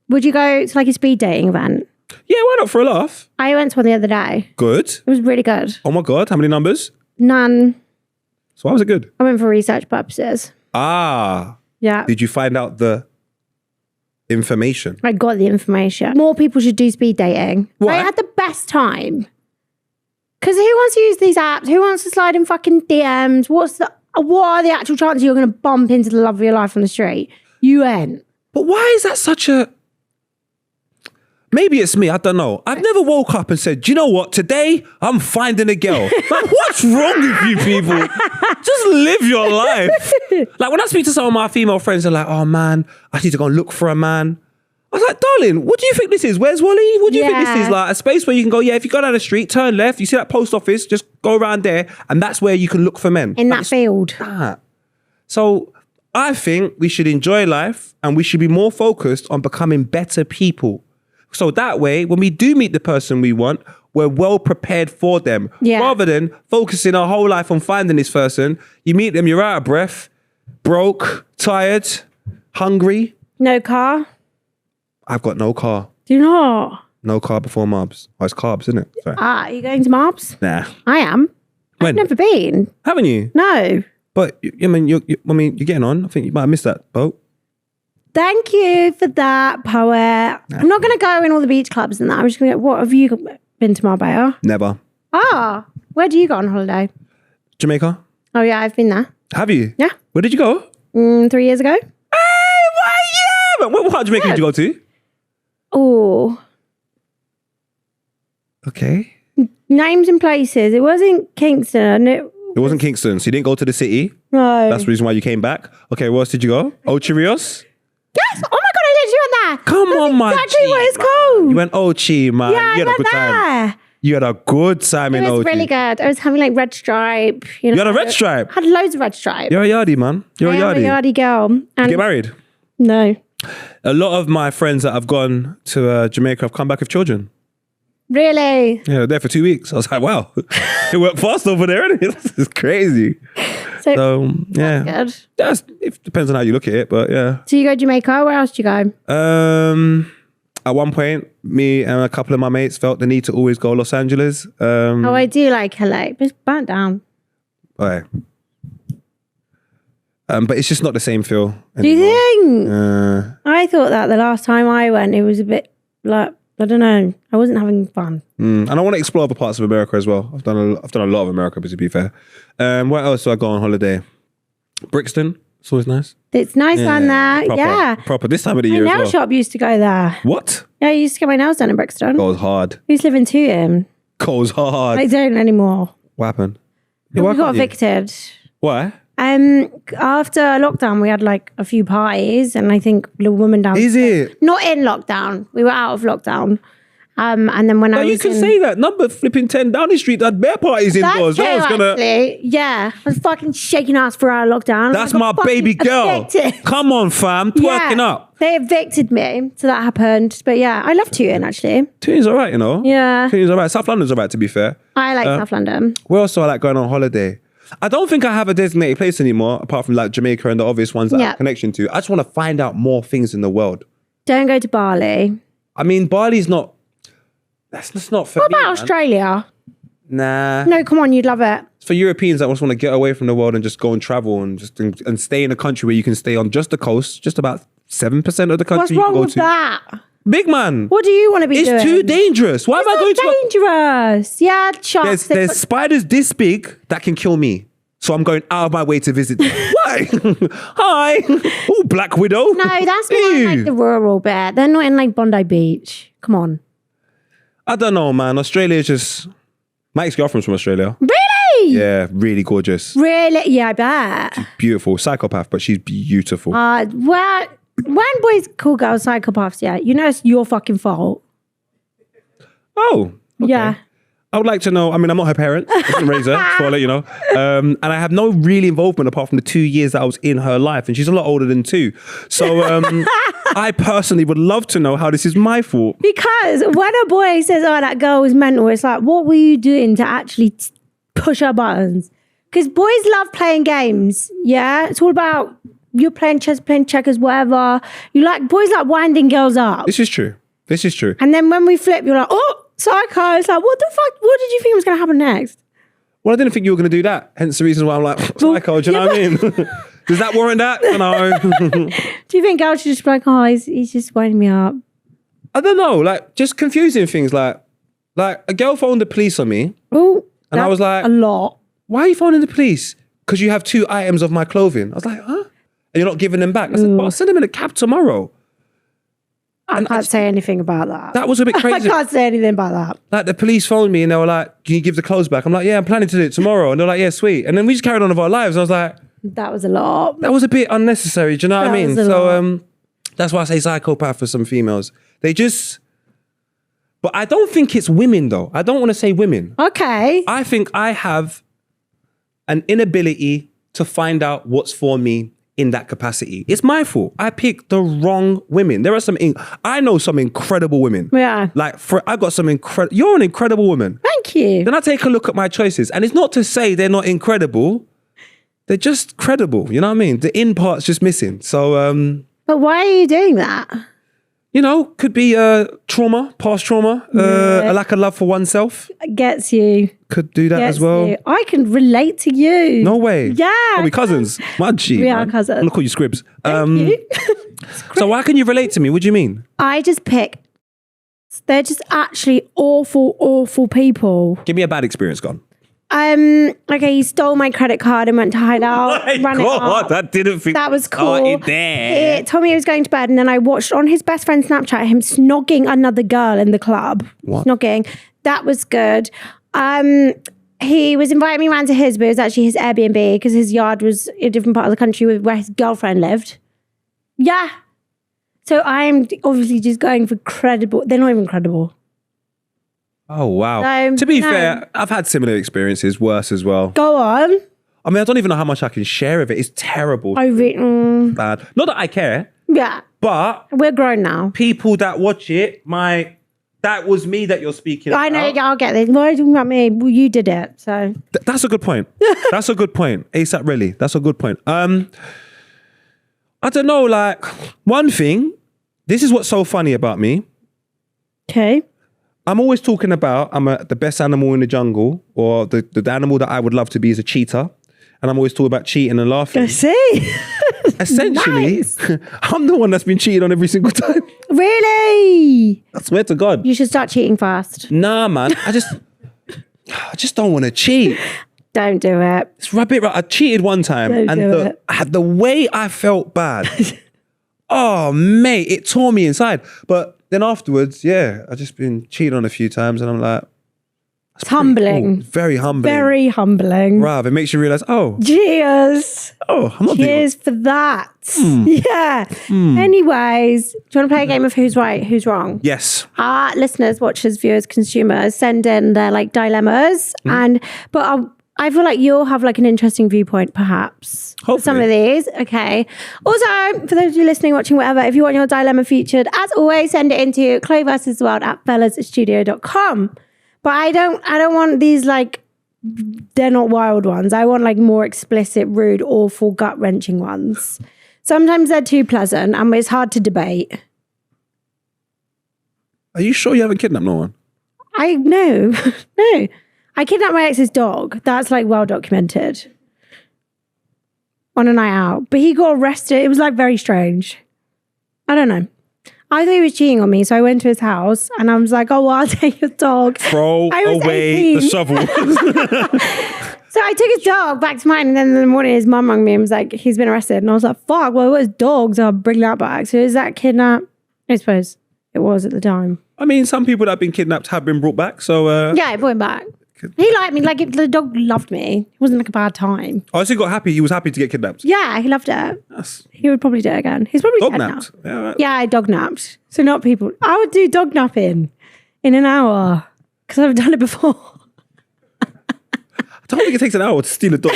Would you go to like a speed dating event? Yeah, why not for a laugh? I went to one the other day. Good. It was really good. Oh my God, how many numbers? None. So why was it good? I went for research purposes. Ah. Yeah. Did you find out the information? I got the information. More people should do speed dating. Why? I had the best time. Because who wants to use these apps? Who wants to slide in fucking DMs? What are the actual chances you're going to bump into the love of your life on the street? You ain't. But why is that such a... Maybe it's me, I don't know. I've never woke up and said, do you know what? Today, I'm finding a girl. Like, what's wrong with you people? Just live your life. Like, when I speak to some of my female friends, they're like, oh man, I need to go and look for a man. I was like, darling, what do you think this is? Where's Wally? What do you think this is? Like a space where you can go, yeah, if you go down the street, turn left, you see that post office, just go around there, and that's where you can look for men. In that field. So I think we should enjoy life and we should be more focused on becoming better people. So that way, when we do meet the person we want, we're well prepared for them. Yeah. Rather than focusing our whole life on finding this person, you meet them, you're out of breath, broke, tired, hungry. No car? I've got no car. Do you not? No car before Marbs. Oh, it's carbs, isn't it? Sorry. Are you going to Marbs? Nah. I am. When? I've never been. Haven't you? No. But you're getting on. I think you might have missed that boat. Thank you for that, poet. I'm not going to go in all the beach clubs and that. I'm just going to what have you been to Marbella? Never. Where do you go on holiday? Jamaica. Oh, yeah, I've been there. Have you? Yeah. Where did you go? 3 years ago. Hey, yeah. What part of Jamaica did you go to? Oh. Okay. Names and places. It wasn't Kingston. It wasn't Kingston, so you didn't go to the city. No. That's the reason why you came back. Okay, where else did you go? Ochirios? Yes! Oh my God, I literally went there. Come That's on, my exactly G, what it's man. called. You went Ochi, man. Yeah, You had I a good went time. there. You had a good time in It was Ochi. really good. I was having like red stripe. You You had a red stripe? I had loads of red stripe. You're a yardie, man. You're a I am yardie. a yardie girl. You And get married? no. A lot of my friends that have gone to Jamaica have come back with children. Really? Yeah, they're there for 2 weeks. I was like, wow, it worked fast over there, isn't it? This is crazy. So yeah, good. It depends on how you look at it, but yeah. So you go to Jamaica. Where else do you go? At one point, me and a couple of my mates felt the need to always go Los Angeles. I do like LA, but it's burnt down. Okay. But it's just not the same feel anymore. Do you think? I thought that the last time I went, it was a bit like, I don't know. I wasn't having fun. And I want to explore other parts of America as well. I've done a lot of America, but to be fair. Where else do I go on holiday? Brixton. It's always nice. It's nice down there. Proper, yeah. Proper. This time of the My year as nail well. shop used to go there. What? Yeah, I used to get my nails done in Brixton. Goes hard. I used to live in Tooting. Goes hard. I don't anymore. What happened? Yeah, We why got can't you? evicted. Why? After lockdown, we had like a few parties, and I think the woman down. Is it? Not in lockdown. We were out of lockdown. And then when I But was you can in, say that. Number flipping 10 down the street had bear parties indoors. That's true, I was gonna. actually. Yeah, I was fucking shaking ass for our lockdown. That's I my got baby fucking girl. evicted. Come on, fam. Twerking up. They evicted me, so that happened. But yeah, I love Tooting actually. Tooting's all right, you know. Yeah, Tooting's all right. South London's all right, to be fair. I like South London. Where else do I like going on holiday? I don't think I have a designated place anymore, apart from like Jamaica and the obvious ones that I have a connection to. I just want to find out more things in the world. Don't go to Bali. I mean, Bali's not... That's just not for What me, about man. Australia? Nah. No, come on, you'd love it. It's for Europeans that just want to get away from the world and just go and travel and just and stay in a country where you can stay on just the coast, just about 7% of the country What's you can wrong go with to. that? Big man. What do you want to be doing? It's too dangerous. Why am I going to... dangerous. Yeah, sharks. There's spiders this big that can kill me. So I'm going out of my way to visit them. Why? Hi. Oh, Black Widow. No, that's more in, like the rural bit. They're not in like Bondi Beach. Come on. I don't know, man. Australia is just... My ex-girlfriend's from Australia. Really? Yeah, really gorgeous. Really? Yeah, I bet. Beautiful. Psychopath, but she's beautiful. Well, when boys call girls psychopaths, yeah, you know it's your fucking fault. Oh. Okay. Yeah. I would like to know, I mean, I'm not her parent. I didn't raise her, so I'll let you know. And I have no really involvement apart from the 2 years that I was in her life. And she's a lot older than 2. So I personally would love to know how this is my fault. Because when a boy says, oh, that girl was mental, it's like, what were you doing to actually push her buttons? Because boys love playing games. Yeah. It's all about you're playing chess, playing checkers, whatever. Boys like winding girls up. This is true. And then when we flip, you're like, oh, psycho. It's like, what the fuck? What did you think was going to happen next? Well, I didn't think you were going to do that. Hence the reason why I'm like, psycho, do you know what I mean? Does that warrant that? No. Do you think girls should just be like, oh, he's just winding me up? I don't know. Like, just confusing things. Like a girl phoned the police on me. Oh, and I was like, a lot. Why are you phoning the police? Because you have 2 items of my clothing. I was like, huh? And you're not giving them back. I said, well, I'll send them in a cab tomorrow. I can't say anything about that. That was a bit crazy. I can't say anything about that. Like the police phoned me and they were like, can you give the clothes back? I'm like, yeah, I'm planning to do it tomorrow. And they're like, yeah, sweet. And then we just carried on with our lives. And I was like, that was a lot. That was a bit unnecessary. Do you know what I mean? So that's why I say psychopath for some females. They just, but I don't think it's women though. I don't want to say women. Okay. I think I have an inability to find out what's for me in that capacity. It's my fault. I picked the wrong women. There are I know some incredible women. Yeah. I've got some incredible, you're an incredible woman. Thank you. Then I take a look at my choices and it's not to say they're not incredible. They're just credible. You know what I mean? The in part's just missing. So, but why are you doing that? You know, could be trauma, past trauma, a lack of love for oneself. Gets you. Could do that as well. You. I can relate to you. No way. Yeah. Are we cousins? Mudgy. We are cousins. I'm going to call you Scribs. You. So why can you relate to me? What do you mean? I just pick. They're just actually awful, awful people. Give me a bad experience, gone. Okay, he stole my credit card and went to hide out. Oh my God, that didn't think that was cool. There. He told me he was going to bed, and then I watched on his best friend's Snapchat him snogging another girl in the club. What? Snogging. That was good. He was inviting me around to his, but it was actually his Airbnb because his yard was in a different part of the country where his girlfriend lived. Yeah. So I'm obviously just going for credible. They're not even credible. Oh, wow. To be fair, I've had similar experiences, worse as well. Go on. I mean, I don't even know how much I can share of it. It's terrible. Bad. Not that I care. Yeah. But we're grown now. People that watch it, that was me that you're speaking about. I know, I'll get this. Why are you talking about me? Well, you did it, so. That's a good point. That's a good point. ASAP really. That's a good point. I don't know, like, one thing, this is what's so funny about me. Okay. I'm always talking about the best animal in the jungle, or the animal that I would love to be is a cheetah. And I'm always talking about cheating and laughing. I see. Essentially, I'm the one that's been cheated on every single time. Really? I swear to God. You should start cheating fast. Nah, man. I just don't want to cheat. Don't do it. It's right. I cheated one time, the way I felt bad. Oh, mate, it tore me inside. But then afterwards, yeah, I've just been cheated on a few times, and I'm like, it's humbling. Cool. Very humbling. Very humbling. Rav, it makes you realize, cheers. Oh, I'm not cheers for that. Yeah. Anyways, do you want to play a game of who's right, who's wrong? Yes. Our listeners, watchers, viewers, consumers send in their dilemmas, but I feel like you'll have an interesting viewpoint, perhaps. Hopefully. For some of these. Okay. Also, for those of you listening, watching, whatever, if you want your dilemma featured, as always, send it into chloe@fellasstudio.com. But I don't want these they're not wild ones. I want more explicit, rude, awful, gut-wrenching ones. Sometimes they're too pleasant and it's hard to debate. Are you sure you haven't kidnapped no one? No. No. I kidnapped my ex's dog. That's well documented. On a night out. But he got arrested. It was very strange. I don't know. I thought he was cheating on me, so I went to his house and I was like, oh, well, I'll take your dog. Throw away 18. The shovel. So I took his dog back to mine, and then in the morning his mum rang me and was like, he's been arrested. And I was like, fuck, well, it was dogs. I'll bring that back. So is that kidnap? I suppose it was at the time. I mean, some people that have been kidnapped have been brought back, so... Yeah, I brought him back. He liked me. The dog loved me. It wasn't a bad time. Oh, so he got happy. He was happy to get kidnapped. Yeah, he loved it. He would probably do it again. He's probably dead now. Yeah, right. Yeah, I dog napped. So not people. I would do dog napping in an hour because I've done it before. think it takes an hour to steal a dog.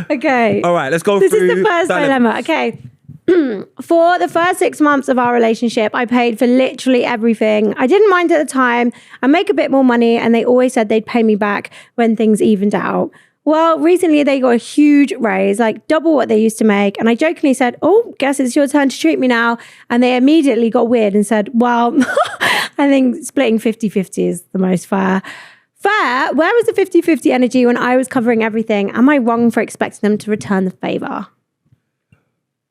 Okay. All right, let's go This through. is the first dilemma. Okay. For the first 6 months of our relationship, I paid for literally everything. I didn't mind at the time. I make a bit more money, and they always said they'd pay me back when things evened out. Well, recently they got a huge raise, like double what they used to make. And I jokingly said, oh, guess it's your turn to treat me now. And they immediately got weird and said, well, I think splitting 50-50 is the most fair. Fair? Where was the 50-50 energy when I was covering everything? Am I wrong for expecting them to return the favor?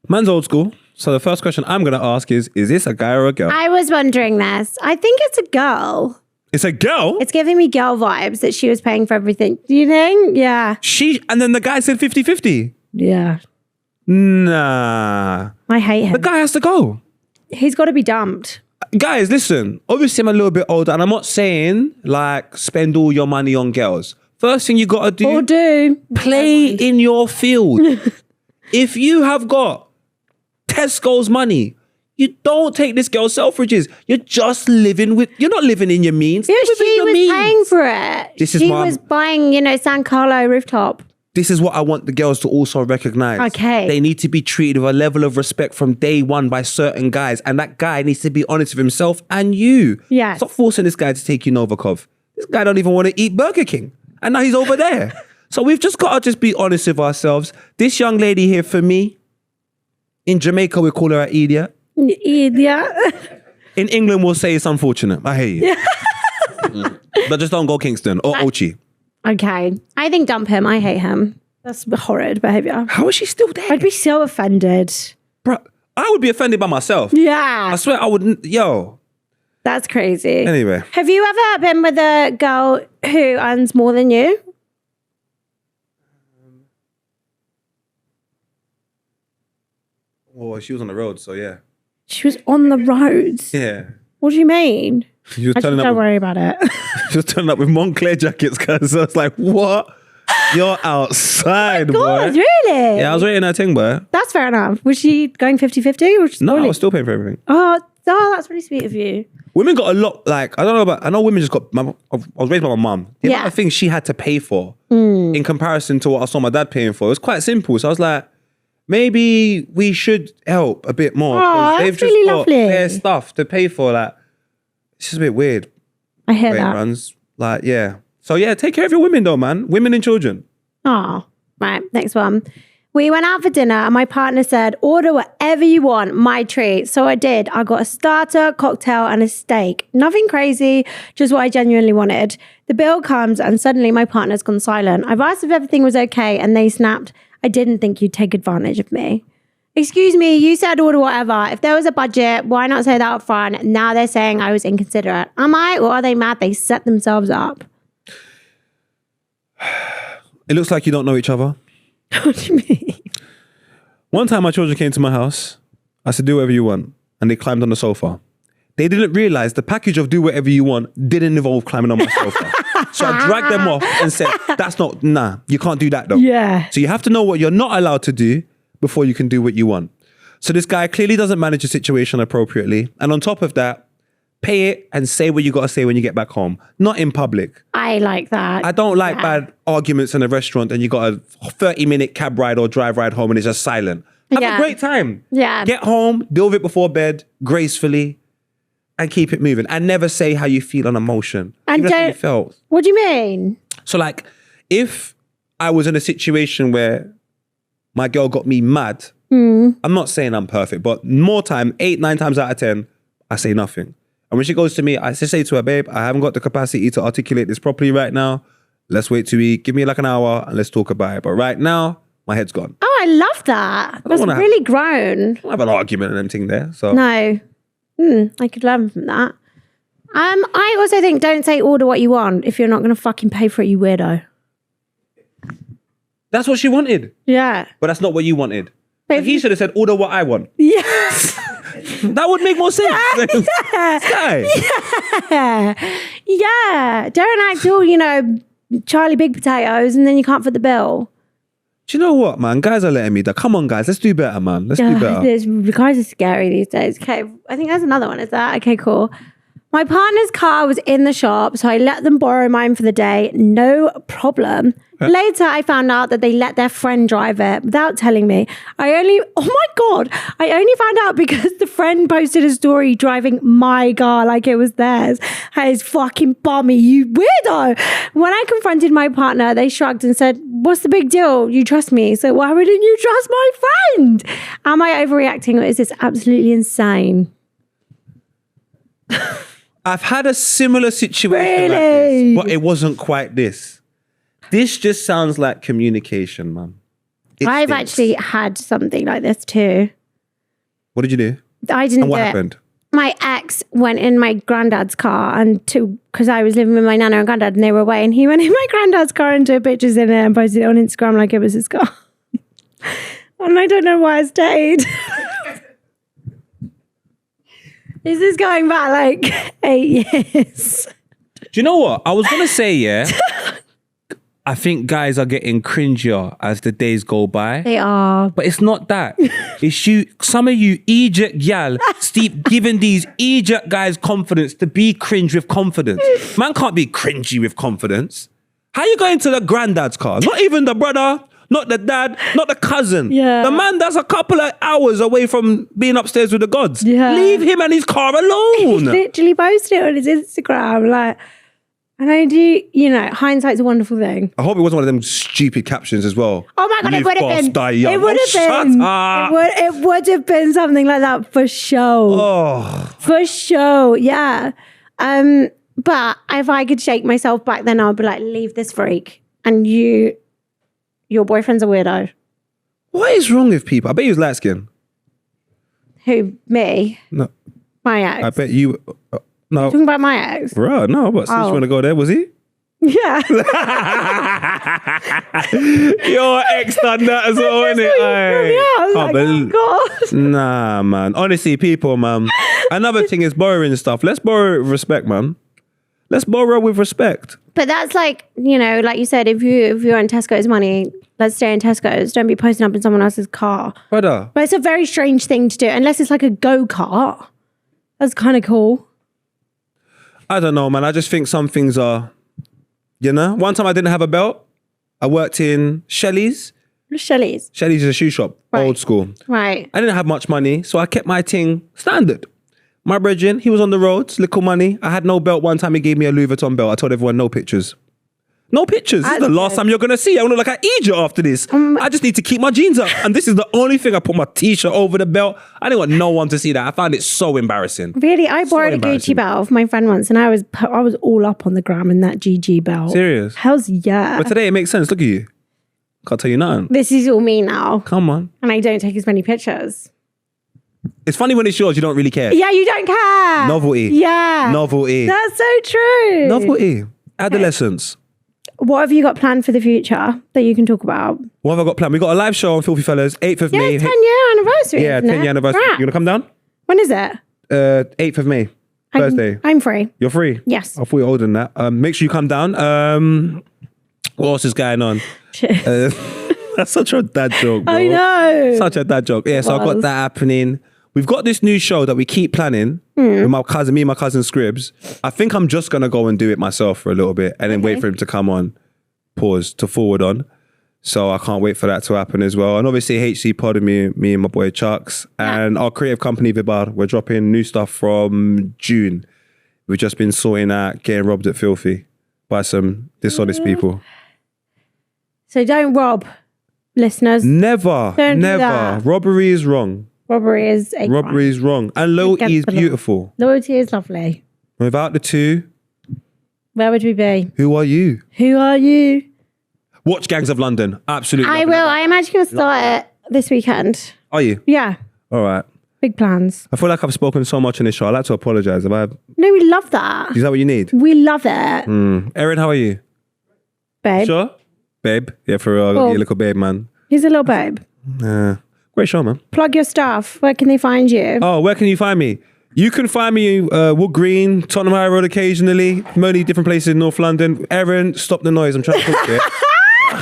Man's old school. So the first question I'm going to ask is this a guy or a girl? I was wondering this. I think it's a girl. It's a girl? It's giving me girl vibes that she was paying for everything. Do you think? Yeah. And then the guy said 50-50. Yeah. Nah. I hate him. The guy has to go. He's got to be dumped. Guys, listen. Obviously, I'm a little bit older, and I'm not saying, like, spend all your money on girls. First thing you got to do... Or do. Play in your field. If you have got Tesco's money... You don't take this girl Selfridges. You're just living with... You're not living in your means. Yeah, she was paying for it. She was buying, San Carlo rooftop. This is what I want the girls to also recognize. Okay. They need to be treated with a level of respect from day one by certain guys. And that guy needs to be honest with himself and you. Yes. Stop forcing this guy to take you Novikov. This guy don't even want to eat Burger King. And now he's over there. So we've just got to just be honest with ourselves. This young lady here, for me, in Jamaica, we call her an idiot. Idiot. In England, we'll say it's unfortunate. I hate you. But just don't go Kingston or Ochi. Okay. I think dump him. I hate him. That's horrid behavior. How is she still there? I'd be so offended. Bro, I would be offended by myself. Yeah. I swear I wouldn't. Yo. That's crazy. Anyway. Have you ever been with a girl who earns more than you? Well, she was on the road, so yeah. She was on the roads. Yeah. What do you mean? She was turning up. Don't worry about it. She was turning up with Montclair jackets, because I was like, what? You're outside, God, boy. really? Yeah, I was rating her thing, boy. That's fair enough. Was she going 50-50? Or No, I was still paying for everything. Oh, that's really sweet of you. Women got a lot, like, I don't know about, I know women just got, I was raised by my mum. The amount of things she had to pay for in comparison to what I saw my dad paying for, it was quite simple. So I was like, maybe we should help a bit more. Oh, they've that's really got lovely. their stuff to pay for. Like, it's just a bit weird. I hear Way it that. runs. Like, yeah. So yeah, take care of your women though, man. Women and children. Oh, right. Next one. We went out for dinner and my partner said, order whatever you want, my treat. So I did. I got a starter, cocktail and a steak. Nothing crazy, just what I genuinely wanted. The bill comes and suddenly my partner's gone silent. I've asked if everything was okay and they snapped, I didn't think you'd take advantage of me. Excuse me, you said order whatever. If there was a budget, why not say that up front? Now they're saying I was inconsiderate. Am I, or are they mad they set themselves up? It looks like you don't know each other. What do you mean? One time my children came to my house. I said, do whatever you want. And they climbed on the sofa. They didn't realize the package of do whatever you want didn't involve climbing on my sofa. So I dragged them off and said, you can't do that though. Yeah. So you have to know what you're not allowed to do before you can do what you want. So this guy clearly doesn't manage the situation appropriately. And on top of that, pay it and say what you got to say when you get back home. Not in public. I like that. I don't like bad arguments in a restaurant and you got a 30-minute cab ride or drive ride home and it's just silent. Have a great time. Yeah. Get home, deal with it before bed, gracefully, and keep it moving. And never say how you feel on emotion. And even how you felt. What do you mean? So like, if I was in a situation where my girl got me mad, I'm not saying I'm perfect, but more time, 8-9 times out of 10, I say nothing. And when she goes to me, I just say to her, babe, I haven't got the capacity to articulate this properly right now. Let's wait till give me like an hour and let's talk about it. But right now, my head's gone. Oh, I love that. That's really grown. I don't have an argument and anything there. So no. I could learn from that. I also think don't say order what you want if you're not going to fucking pay for it, you weirdo. That's what she wanted. Yeah. But that's not what you wanted. But he should have said, order what I want. Yes. That would make more sense. Yeah. Don't act all, Charlie Big Potatoes and then you can't foot the bill. Do you know what, man? Guys are letting me down. Come on, guys. Let's do better, man. Let's do better. Guys are scary these days. Okay. I think there's another one. Is that? Okay, cool. My partner's car was in the shop, so I let them borrow mine for the day. No problem. Later, I found out that they let their friend drive it without telling me. Oh my God. I only found out because the friend posted a story driving my car like it was theirs. That is fucking bummy, you weirdo. When I confronted my partner, they shrugged and said, what's the big deal? You trust me, so why wouldn't you trust my friend? Am I overreacting or is this absolutely insane? I've had a similar situation like Really? this, but it wasn't quite this. This just sounds like communication, man. I've stinks. actually had something like this too. What did you do? I didn't And what do it. happened? My ex went in my granddad's car and because I was living with my nana and granddad and they were away, and he went in my granddad's car and took pictures in it and posted it on Instagram like it was his car. And I don't know why I stayed. This is going back like 8 years. Do you know what? I was going to say, yeah, I think guys are getting cringier as the days go by. They are. But it's not that. It's you, some of you Egypt gal, Steve, giving these Egypt guys confidence to be cringe with confidence. Man can't be cringy with confidence. How you going to the granddad's car? Not even the brother, not the dad, not the cousin. Yeah. The man that's a couple of hours away from being upstairs with the gods. Yeah. Leave him and his car He alone. literally posted it on his Instagram. Like, and I do, hindsight's a wonderful thing. I hope it wasn't one of them stupid captions as well. Oh my God, Live it would have fast, been. die young. It would have Shut been. up. It would have been something like that for sure. Oh. For sure, yeah. But if I could shake myself back then, I'd be like, leave this freak. And your boyfriend's a weirdo. What is wrong with people? I bet he was light skinned. Who, me? No, My ex. I bet you. No, Talking about my ex? bro, no. But since you want to go there, was he? Yeah. Your ex done that as well, innit? Yeah, I was like, oh God. Nah, man. Honestly, people, man. Another thing is borrowing stuff. Let's borrow with respect, man. Let's borrow with respect. But that's like, like you said, if you're in Tesco's money, let's stay in Tesco's. Don't be posting up in someone else's car. Brother. But it's a very strange thing to do, unless it's like a go-kart. That's kind of cool. I don't know, man. I just think some things are, One time I didn't have a belt. I worked in Shelley's. Shelley's. Shelley's is a shoe shop, Right. old school. Right. I didn't have much money, so I kept my thing standard. My brethren, he was on the roads, little money. I had no belt. One time he gave me a Louis Vuitton belt. I told everyone no pictures. No pictures. This is the last time you're going to see. I look like I eat you after this. I just need to keep my jeans up. And this is the only thing. I put my t-shirt over the belt. I didn't want no one to see that. I found it so embarrassing. Really? I borrowed a Gucci embarrassing. belt off my friend once, and I was all up on the gram in that GG belt. Serious? Hell's yeah. But today it makes sense. Look at you. Can't tell you nothing. This is all me now. Come on. And I don't take as many pictures. It's funny when it's yours, you don't really care. Yeah, you don't care. Novelty. Yeah. Novelty. That's so true. Novelty. Adolescence. What have you got planned for the future that you can talk about? What have I got planned? We got a live show on Filthy Fellas, 8th of Yeah, May. 10-year anniversary. Yeah, isn't 10-year it? anniversary. Right. You gonna come down? When is it? 8th of May. Thursday. I'm free. You're free? Yes. I thought you were older than that. Make sure you come down. What else is going on? That's such a dad joke, bro. I know. Such a dad joke. Yeah, so I've got was. that happening. We've got this new show that we keep planning with my cousin, me and my cousin Scribs. I think I'm just going to go and do it myself for a little bit and then wait for him to come on, pause, to forward on. So I can't wait for that to happen as well. And obviously HC Pod and me and my boy Chucks and our creative company Vibar, we're dropping new stuff from June. We've just been sorting out getting robbed at Filthy by some dishonest people. So don't rob, listeners. Never, Don't do never. that. Robbery is wrong. Robbery is a Robbery crime. is wrong. And loyalty is Against the law. beautiful. Loyalty is lovely. Without the two, Where would we be? who are you? Who are you? Watch Gangs of London. Absolutely. I will. I am actually going to start it this weekend. Are you? Yeah. All right. Big plans. I feel like I've spoken so much in this show. I'd like to apologize. Is No, we love that. that what you need? We love it. Erin, how are you? Babe. Sure? Babe? Yeah, for your little babe, man. He's a little babe. Great show, man. Plug your stuff. Where can they find you? Oh, where can you find me? You can find me in Wood Green, Tottenham High Road occasionally, many different places in North London. Erin, stop the noise. I'm trying to talk to it.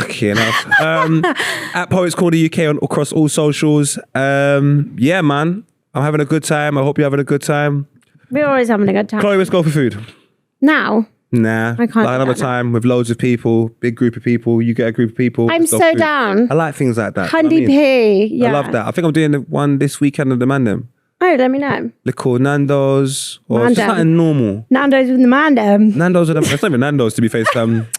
Okay, now. At Poets Corner UK across all socials. Yeah, man. I'm having a good time. I hope you're having a good time. We're always having a good time. Chloe, let's go for food. Now? Nah. I can't Like do another that now. time with loads of people, big group of people. You get a group of people. I'm let's go so food. down. I like things like that. Handy You know what I mean? P. Yeah. I love that. I think I'm doing the one this weekend of the Mandem. Oh, let me know. Little Nando's or just Mandem. something normal. Nando's with the Mandem. Nando's, it's not even Nando's to be fair.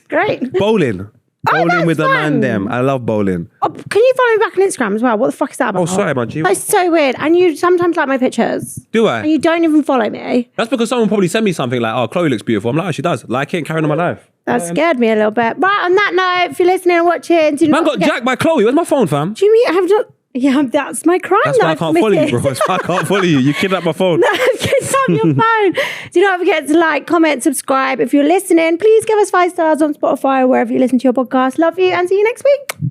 Great. Bowling. Bowling that's with the fun. Mandem. I love bowling. Oh, can you follow me back on Instagram as well? What the fuck is that about? Oh, sorry, man. G. That's so weird. And you sometimes like my pictures. Do I? And you don't even follow me. That's because someone probably sent me something like, oh, Chloe looks beautiful. I'm like, oh, she does. Like it and carrying on my life. That scared me a little bit. Right, on that note, if you're listening and watching, do Man not got forget- jacked by Chloe. Where's my phone, fam? Do you mean have not? Yeah, that's my crime. That's why I I've can't follow you, committed. bro. That's why I can't follow you. You kidnapped my phone. Get on your phone. Do not forget to like, comment, subscribe. If you're listening, please give us 5 stars on Spotify or wherever you listen to your podcast. Love you and see you next week.